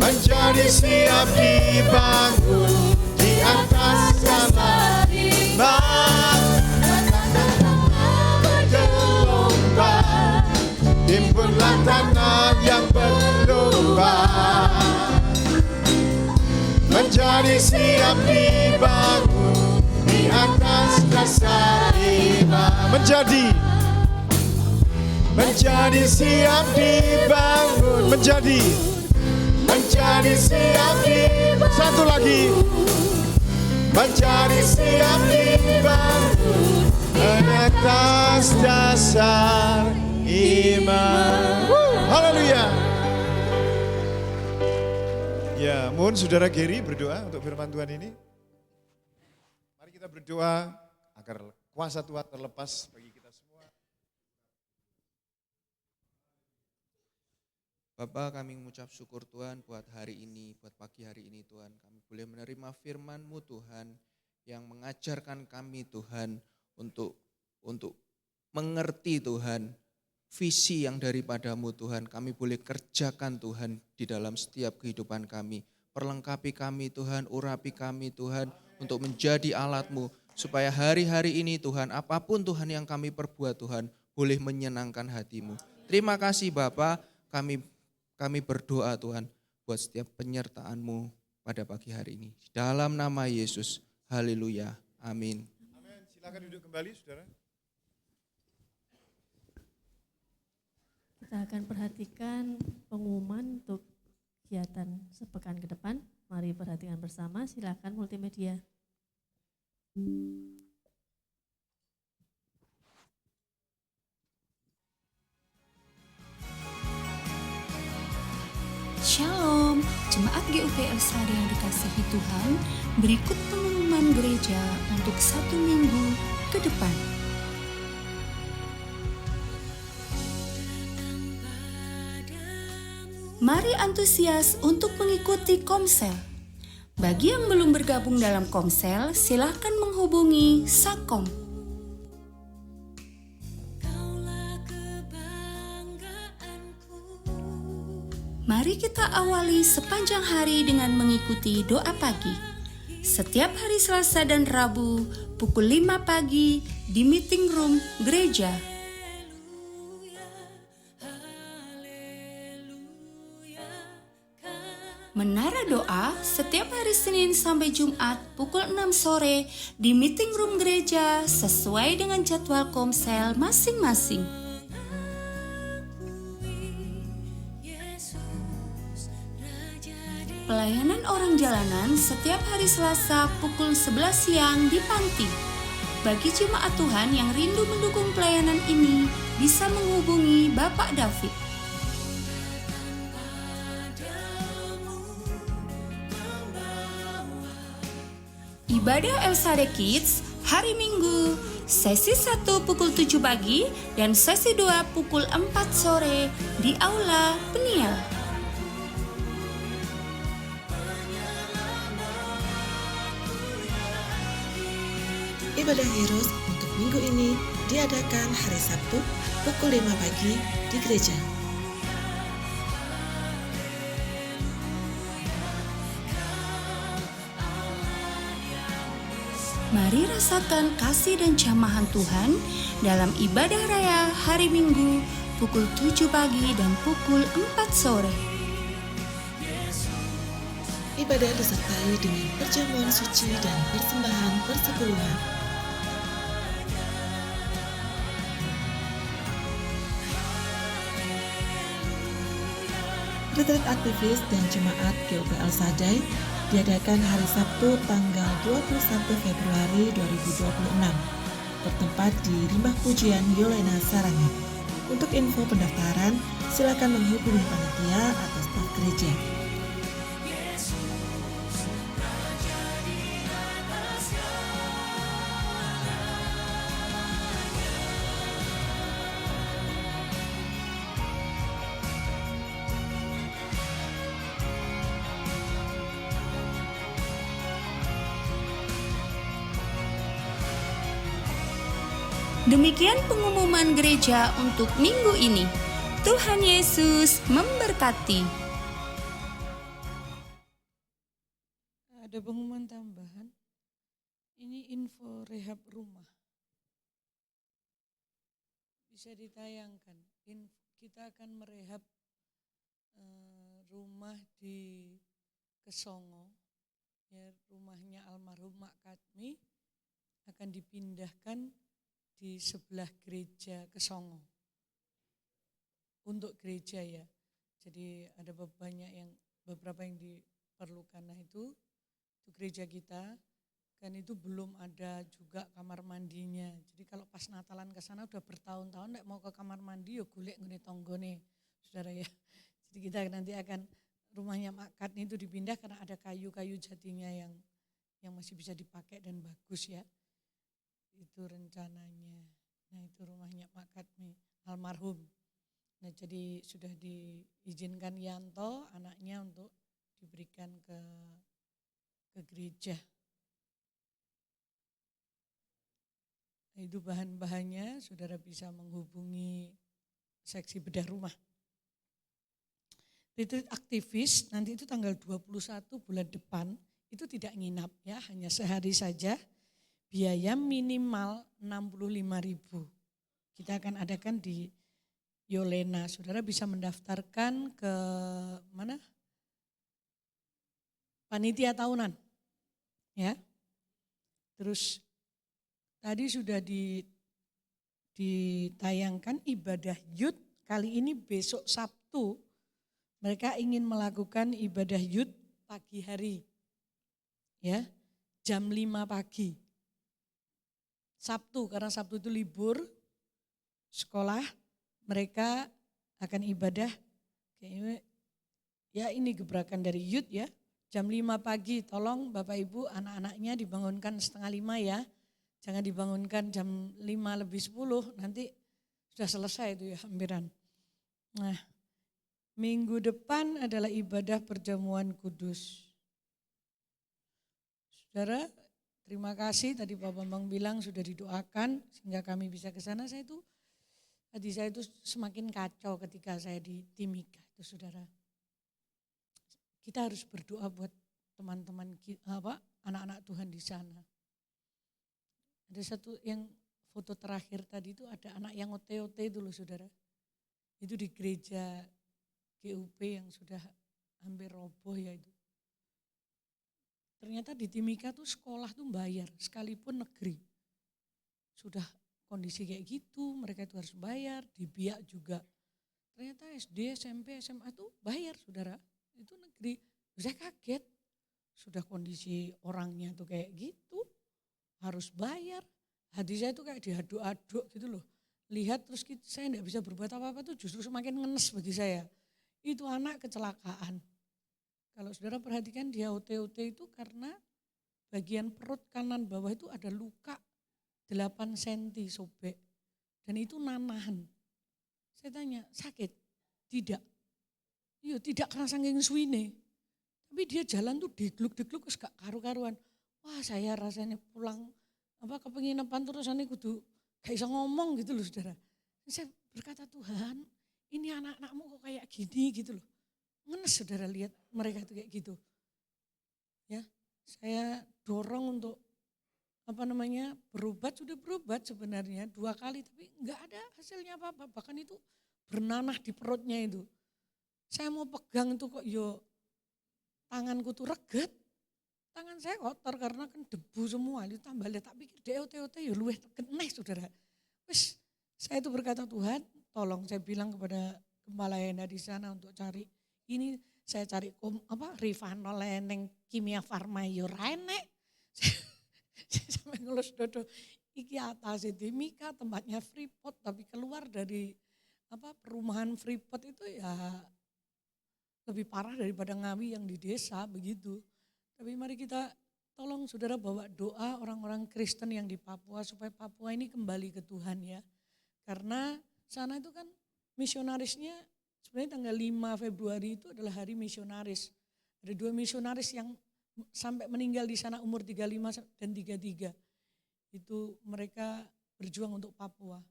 menjadi siap dibangun di atas tanah iman. Bergelombang, timbullah tanah yang berlubang, menjadi siap dibangun di atas dasar iman. Menjadi siap dibangun, menjadi siap dibangun. Satu lagi, menjadi siap dibangun di atas dasar iman. Haleluya. Ya, mohon saudara Gary berdoa untuk firman Tuhan ini. Mari kita berdoa agar kuasa Tuhan terlepas bagi kita semua. Bapa, kami mengucap syukur Tuhan buat hari ini, buat pagi hari ini Tuhan. Kami boleh menerima firman-Mu Tuhan yang mengajarkan kami Tuhan untuk mengerti Tuhan visi yang daripada-Mu Tuhan. Kami boleh kerjakan Tuhan di dalam setiap kehidupan kami. Perlengkapi kami Tuhan, urapi kami Tuhan untuk menjadi alat-Mu. Supaya hari-hari ini Tuhan, apapun Tuhan yang kami perbuat Tuhan, boleh menyenangkan hati-Mu. Terima kasih Bapa, kami berdoa Tuhan buat setiap penyertaan-Mu pada pagi hari ini. Dalam nama Yesus, haleluya, amin. Amin. Silakan duduk kembali saudara. Kita akan perhatikan pengumuman untuk kegiatan sepekan ke depan. Mari perhatikan bersama, silakan multimedia. Shalom, Jemaat GUP El Sari yang dikasihi Tuhan, berikut pengumuman gereja untuk 1 minggu ke depan. Mari antusias untuk mengikuti Komsel. Bagi yang belum bergabung dalam Komsel, silakan menghubungi Sakom. Mari kita awali sepanjang hari dengan mengikuti doa pagi. Setiap hari Selasa dan Rabu, pukul 5 pagi di meeting room gereja. Menara doa setiap hari Senin sampai Jumat pukul 6 sore di meeting room gereja sesuai dengan jadwal Komsel masing-masing. Pelayanan orang jalanan setiap hari Selasa pukul 11 siang di Panti. Bagi jemaat Tuhan yang rindu mendukung pelayanan ini, bisa menghubungi Bapak David. Ibadah El Sade Kids hari Minggu, sesi 1 pukul 7 pagi dan sesi 2 pukul 4 sore di Aula Peniel. Ibadah Heroes untuk minggu ini diadakan hari Sabtu pukul 5 pagi di gereja. Mari rasakan kasih dan jamahan Tuhan dalam ibadah raya hari Minggu pukul 7 pagi dan pukul 4 sore. Ibadah disertai dengan perjamuan suci dan persembahan persepuluhan. Retret aktivis dan jemaat GUPL Sadai diadakan hari Sabtu tanggal 21 Februari 2026, bertempat di Rimba Pujian Yolena Sarangan. Untuk info pendaftaran, silakan menghubungi panitia atau staf gereja. Demikian pengumuman gereja untuk minggu ini. Tuhan Yesus memberkati. Ada pengumuman tambahan. Ini info rehab rumah. Bisa ditayangkan. Kita akan merehab rumah di Kesongo. Ya, rumahnya almarhum Mak Katmi akan dipindahkan di sebelah gereja Kesongo. Untuk gereja ya. Jadi ada beberapa yang diperlukan. Nah itu gereja kita. Kan itu belum ada juga kamar mandinya. Jadi kalau pas Natalan ke sana udah bertahun-tahun nek mau ke kamar mandi yo golek ngene tanggane, Saudara ya. Jadi kita nanti akan rumahnya Mak Katmi itu dipindah karena ada kayu-kayu jatinya yang masih bisa dipakai dan bagus ya. Itu rencananya. Nah itu rumahnya Mak Katmi almarhum. Nah jadi sudah diizinkan Yanto anaknya untuk diberikan ke gereja. Nah, itu bahan-bahannya saudara bisa menghubungi seksi bedah rumah. Retreat aktivis nanti itu tanggal 21 bulan depan itu tidak nginap ya, hanya sehari saja. Biaya minimal 65.000. Kita akan adakan di Yolena. Saudara bisa mendaftarkan ke mana? Panitia tahunan. Ya. Terus tadi sudah ditayangkan ibadah Yud kali ini besok Sabtu. Mereka ingin melakukan ibadah Yud pagi hari. Ya. Jam 5 pagi. Sabtu, karena Sabtu itu libur sekolah, mereka akan ibadah. Kayaknya, ya ini gebrakan dari Yud ya, jam 5 pagi, tolong Bapak Ibu anak-anaknya dibangunkan 4:30 ya. Jangan dibangunkan jam 5:50, nanti sudah selesai itu ya hampiran. Nah, minggu depan adalah ibadah perjamuan kudus. Saudara, terima kasih tadi Pak Bambang bilang sudah didoakan sehingga kami bisa ke sana. Saya itu semakin kacau ketika saya di Timika itu saudara. Kita harus berdoa buat teman-teman anak-anak Tuhan di sana. Ada satu yang foto terakhir tadi itu ada anak yang OT-OT itu loh saudara. Itu di gereja GUP yang sudah hampir roboh ya itu. Ternyata di Timika tuh sekolah tuh bayar, sekalipun negeri. Sudah kondisi kayak gitu, mereka itu harus bayar, di Biak juga. Ternyata SD, SMP, SMA tuh bayar saudara, itu negeri. Saya kaget, sudah kondisi orangnya tuh kayak gitu, harus bayar. Hati saya tuh kayak diaduk-aduk gitu loh. Lihat terus saya enggak bisa berbuat apa-apa tuh justru semakin ngenes bagi saya. Itu anak kecelakaan. Kalau saudara perhatikan dia OT-OT itu karena bagian perut kanan bawah itu ada luka 8 cm sobek. Dan itu nanahan. Saya tanya, sakit? Tidak. Iya tidak karena saking suwine. Tapi dia jalan tuh degluk-degluk terus gak karu-karuan. Wah saya rasanya pulang ke penginapan terus saya kudu gak bisa ngomong gitu loh saudara. Saya berkata Tuhan ini anak-anakmu kok kayak gini gitu loh. Ngenes saudara lihat mereka itu kayak gitu. Ya, saya dorong untuk berobat, sudah berobat sebenarnya 2 kali tapi enggak ada hasilnya apa-apa. Bahkan itu bernanah di perutnya itu. Saya mau pegang itu kok tanganku tuh reget. Tangan saya kotor karena kan debu semua. Itu tambah lihat, tak pikir DOT ya luweh keneh saudara. Wis saya itu berkata, Tuhan tolong, saya bilang kepada Kepala Henda di sana untuk cari. Ini saya cari Rivanol leneng kimia farma yo renek. Saya sampai ngelus dodo. Iki atas Mika tempatnya Freeport, tapi keluar dari perumahan Freeport itu ya lebih parah daripada Ngawi yang di desa begitu. Tapi mari kita tolong saudara bawa doa orang-orang Kristen yang di Papua supaya Papua ini kembali ke Tuhan ya. Karena sana itu kan misionarisnya sebenarnya tanggal 5 Februari itu adalah hari misionaris. Ada 2 misionaris yang sampai meninggal di sana umur 35 dan 33. Itu mereka berjuang untuk Papua.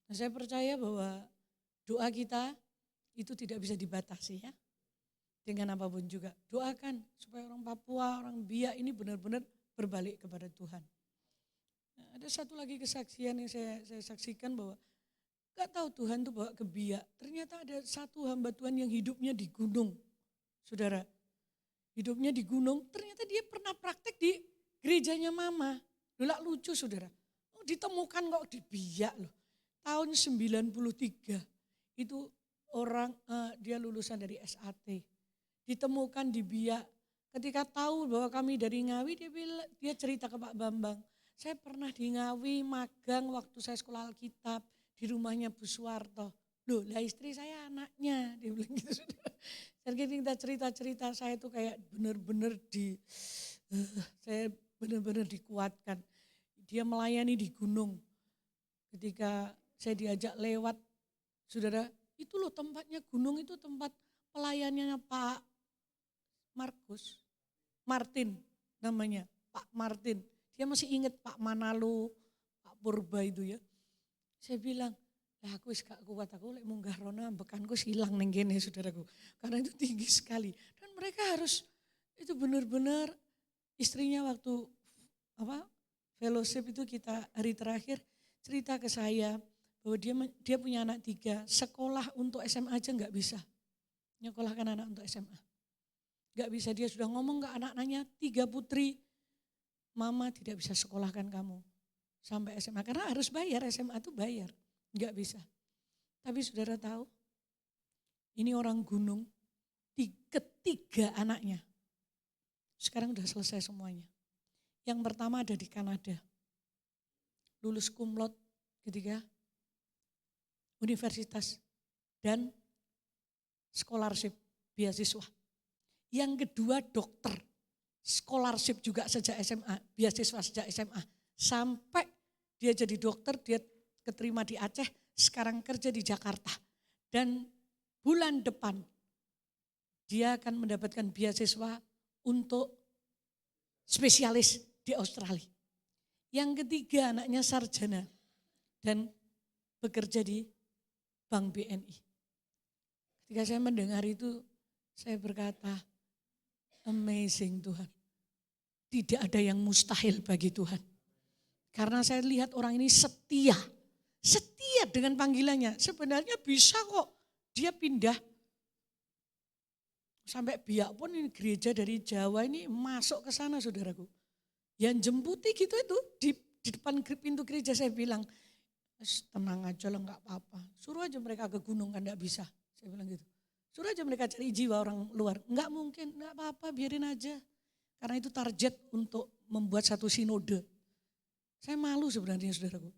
Nah, saya percaya bahwa doa kita itu tidak bisa dibatasi ya. Dengan apapun juga. Doakan supaya orang Papua, orang Biak ini benar-benar berbalik kepada Tuhan. Nah, ada satu lagi kesaksian yang saya saksikan bahwa gak tahu Tuhan tuh bawa ke Biak. Ternyata ada satu hamba Tuhan yang hidupnya di gunung. Saudara, hidupnya di gunung, ternyata dia pernah praktek di gerejanya mama. Loh, lucu saudara. Oh, ditemukan kok di Biak loh. Tahun 93 itu orang dia lulusan dari SAT. Ditemukan di Biak. Ketika tahu bahwa kami dari Ngawi, dia cerita ke Pak Bambang. Saya pernah di Ngawi magang waktu saya sekolah Alkitab di rumahnya Bu Suwarto. Loh, lah istri saya anaknya, dia bilang gitu. Dan kita cerita-cerita saya itu kayak benar-benar saya benar-benar dikuatkan. Dia melayani di gunung. Ketika saya diajak lewat, saudara, itu loh tempatnya gunung itu tempat pelayanannya Pak Martin namanya, Pak Martin. Dia masih ingat Pak Manalo, Pak Purba itu ya. Saya bilang, lah aku gak kuat, aku lek munggah rono ambekanku hilang ning kene saudaraku. Karena itu tinggi sekali. Dan mereka harus itu benar-benar istrinya waktu fellowship itu kita hari terakhir cerita ke saya bahwa dia punya anak 3, sekolah untuk SMA aja nggak bisa. Nyekolahkan anak untuk SMA. Gak bisa, dia sudah ngomong ke anak-anaknya 3 putri, mama tidak bisa sekolahkan kamu sampai SMA. Karena harus bayar, SMA itu bayar. Gak bisa. Tapi saudara tahu, ini orang gunung, 3 anaknya. Sekarang udah selesai semuanya. Yang pertama ada di Kanada. Lulus cum laude ketika universitas dan scholarship, beasiswa. Yang kedua dokter, scholarship juga sejak SMA, beasiswa sejak SMA. Sampai dia jadi dokter, dia keterima di Aceh, sekarang kerja di Jakarta. Dan bulan depan dia akan mendapatkan beasiswa untuk spesialis di Australia. Yang ketiga anaknya sarjana dan bekerja di Bank BNI. Ketika saya mendengar itu, saya berkata, amazing Tuhan. Tidak ada yang mustahil bagi Tuhan. Karena saya lihat orang ini setia dengan panggilannya. Sebenarnya bisa kok dia pindah. Sampai Biak pun ini gereja dari Jawa ini masuk ke sana saudaraku. Yang jemputi gitu itu di depan pintu gereja saya bilang, tenang aja lah gak apa-apa. Suruh aja mereka ke gunung kan gak bisa. Saya bilang gitu. Suruh aja mereka cari jiwa orang luar. Enggak mungkin, enggak apa-apa, biarin aja. Karena itu target untuk membuat satu sinode. Saya malu sebenarnya saudaraku.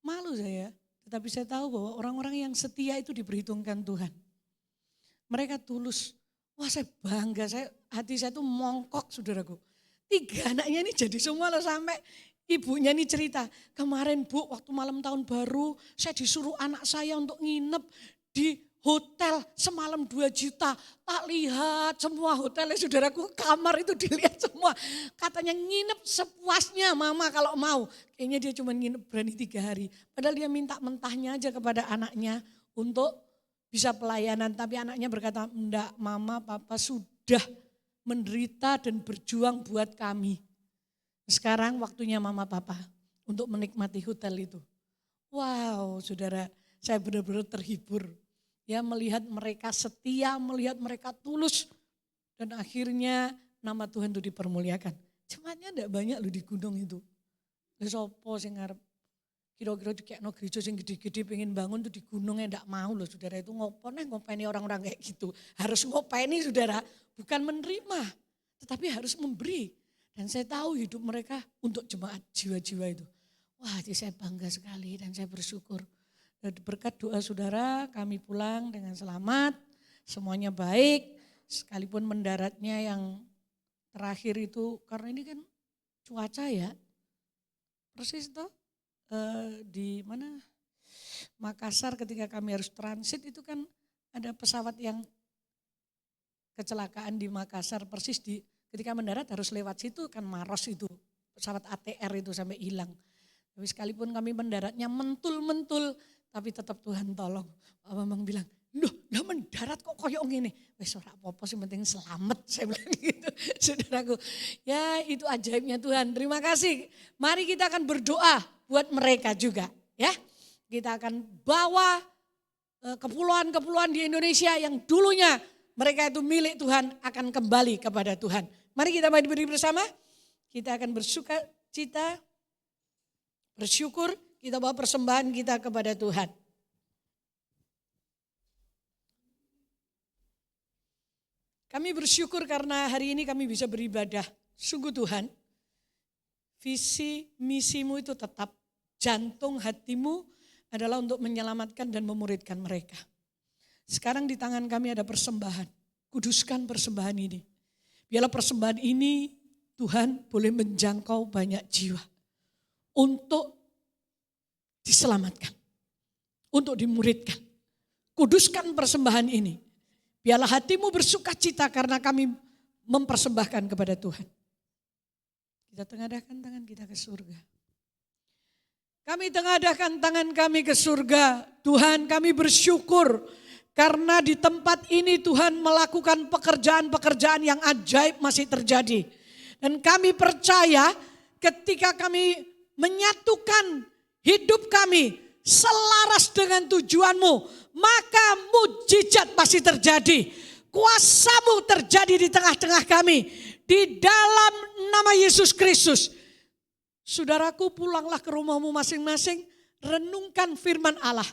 Malu saya, tetapi saya tahu bahwa orang-orang yang setia itu diperhitungkan Tuhan. Mereka tulus. Wah saya bangga, hati saya tuh mongkok saudaraku. 3 anaknya ini jadi semua loh, sampai ibunya ini cerita. Kemarin Bu, waktu malam tahun baru saya disuruh anak saya untuk nginep di hotel semalam 2 juta, tak lihat semua hotelnya saudaraku, kamar itu dilihat semua. Katanya nginep sepuasnya mama kalau mau. Kayaknya dia cuma nginep berani 3 hari. Padahal dia minta mentahnya aja kepada anaknya untuk bisa pelayanan. Tapi anaknya berkata, enggak mama papa sudah menderita dan berjuang buat kami. Sekarang waktunya mama papa untuk menikmati hotel itu. Wow saudara, saya benar-benar terhibur. Ya melihat mereka setia, melihat mereka tulus Dan akhirnya nama Tuhan itu dipermuliakan. Jemaatnya enggak banyak loh di gunung itu. Lah sapa sing ngarep kira-kira dikekno gereja sing gede-gede pengen bangun tuh di gunungnya enggak mau loh saudara, itu ngopeni orang-orang kayak gitu. Harus ngopeni saudara, bukan menerima tetapi harus memberi. Dan saya tahu hidup mereka untuk jemaat jiwa-jiwa itu. Wah, jadi saya bangga sekali dan saya bersyukur. Dan berkat doa saudara kami pulang dengan selamat, semuanya baik. Sekalipun mendaratnya yang terakhir itu karena ini kan cuaca ya, persis toh di mana Makassar ketika kami harus transit itu kan ada pesawat yang kecelakaan di Makassar persis di ketika mendarat harus lewat situ kan Maros itu pesawat ATR itu sampai hilang. Tapi sekalipun kami mendaratnya mentul-mentul tapi tetap Tuhan tolong. Pak Bambang bilang, "Loh, lah mendarat kok koyok ngene?" Wis ora apa-apa sih penting selamat, saya bilang gitu. Saudaraku, ya itu ajaibnya Tuhan. Terima kasih. Mari kita akan berdoa buat mereka juga, ya. Kita akan bawa kepulauan-kepulauan di Indonesia yang dulunya mereka itu milik Tuhan akan kembali kepada Tuhan. Mari kita berdiri bersama. Kita akan bersukacita, bersyukur, kita bawa persembahan kita kepada Tuhan. Kami bersyukur karena hari ini kami bisa beribadah. Sungguh Tuhan, visi misimu itu tetap, jantung hatimu adalah untuk menyelamatkan dan memuridkan mereka. Sekarang di tangan kami ada persembahan, kuduskan persembahan ini. Biarlah persembahan ini Tuhan boleh menjangkau banyak jiwa untuk diselamatkan, untuk dimuridkan. Kuduskan persembahan ini. Biarlah hatimu bersukacita karena kami mempersembahkan kepada Tuhan. Kita tengadahkan tangan kita ke surga. Kami tengadahkan tangan kami ke surga. Tuhan, kami bersyukur karena di tempat ini Tuhan melakukan pekerjaan-pekerjaan yang ajaib masih terjadi. Dan kami percaya ketika kami menyatukan hidup kami selaras dengan tujuanmu, maka mujizat pasti terjadi. Kuasamu terjadi di tengah-tengah kami. Di dalam nama Yesus Kristus. Saudaraku, pulanglah ke rumahmu masing-masing. Renungkan firman Allah.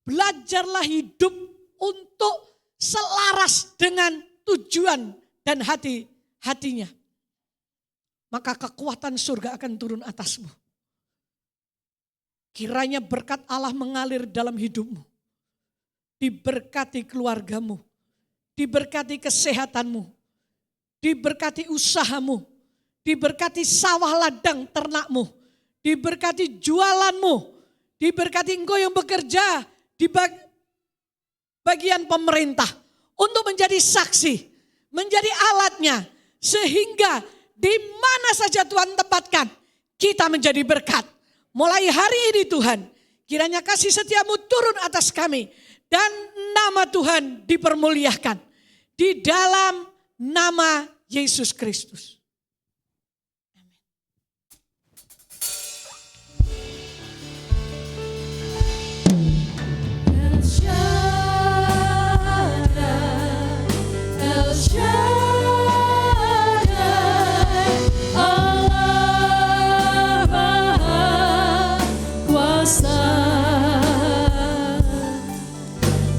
Belajarlah hidup untuk selaras dengan tujuan dan hatinya. Maka kekuatan surga akan turun atasmu. Kiranya berkat Allah mengalir dalam hidupmu. Diberkati keluargamu. Diberkati kesehatanmu. Diberkati usahamu. Diberkati sawah ladang ternakmu. Diberkati jualanmu. Diberkati engkau yang bekerja di bagian pemerintah. Untuk menjadi saksi. Menjadi alatnya. Sehingga di mana saja Tuhan tempatkan. Kita menjadi berkat. Mulai hari ini Tuhan. Kiranya kasih setiamu turun atas kami. Dan nama Tuhan dipermuliakan. Di dalam nama Yesus Kristus.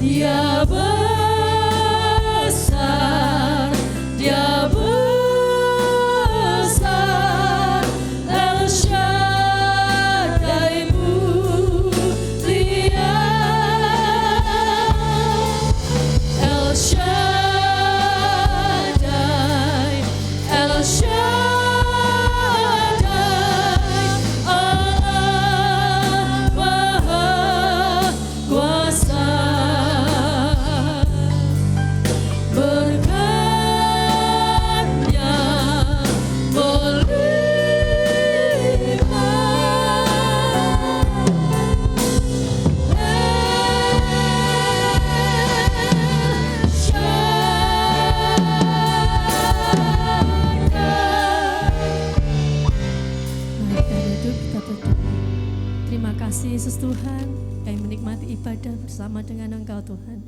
Dia besar, Dia besar, El Shaddai mulia, El Shaddai, El Shaddai, Allah Maha Kuasa. Terima kasih Yesus Tuhan, kami menikmati ibadah bersama dengan Engkau Tuhan.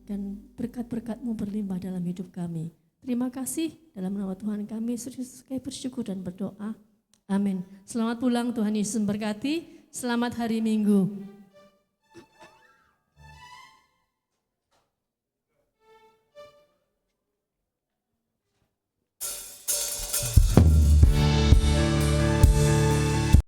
Dan berkat-berkat-Mu berlimpah dalam hidup kami. Terima kasih dalam nama Tuhan kami Yesus kami bersyukur dan berdoa. Amin. Selamat pulang, Tuhan Yesus memberkati. Selamat hari Minggu.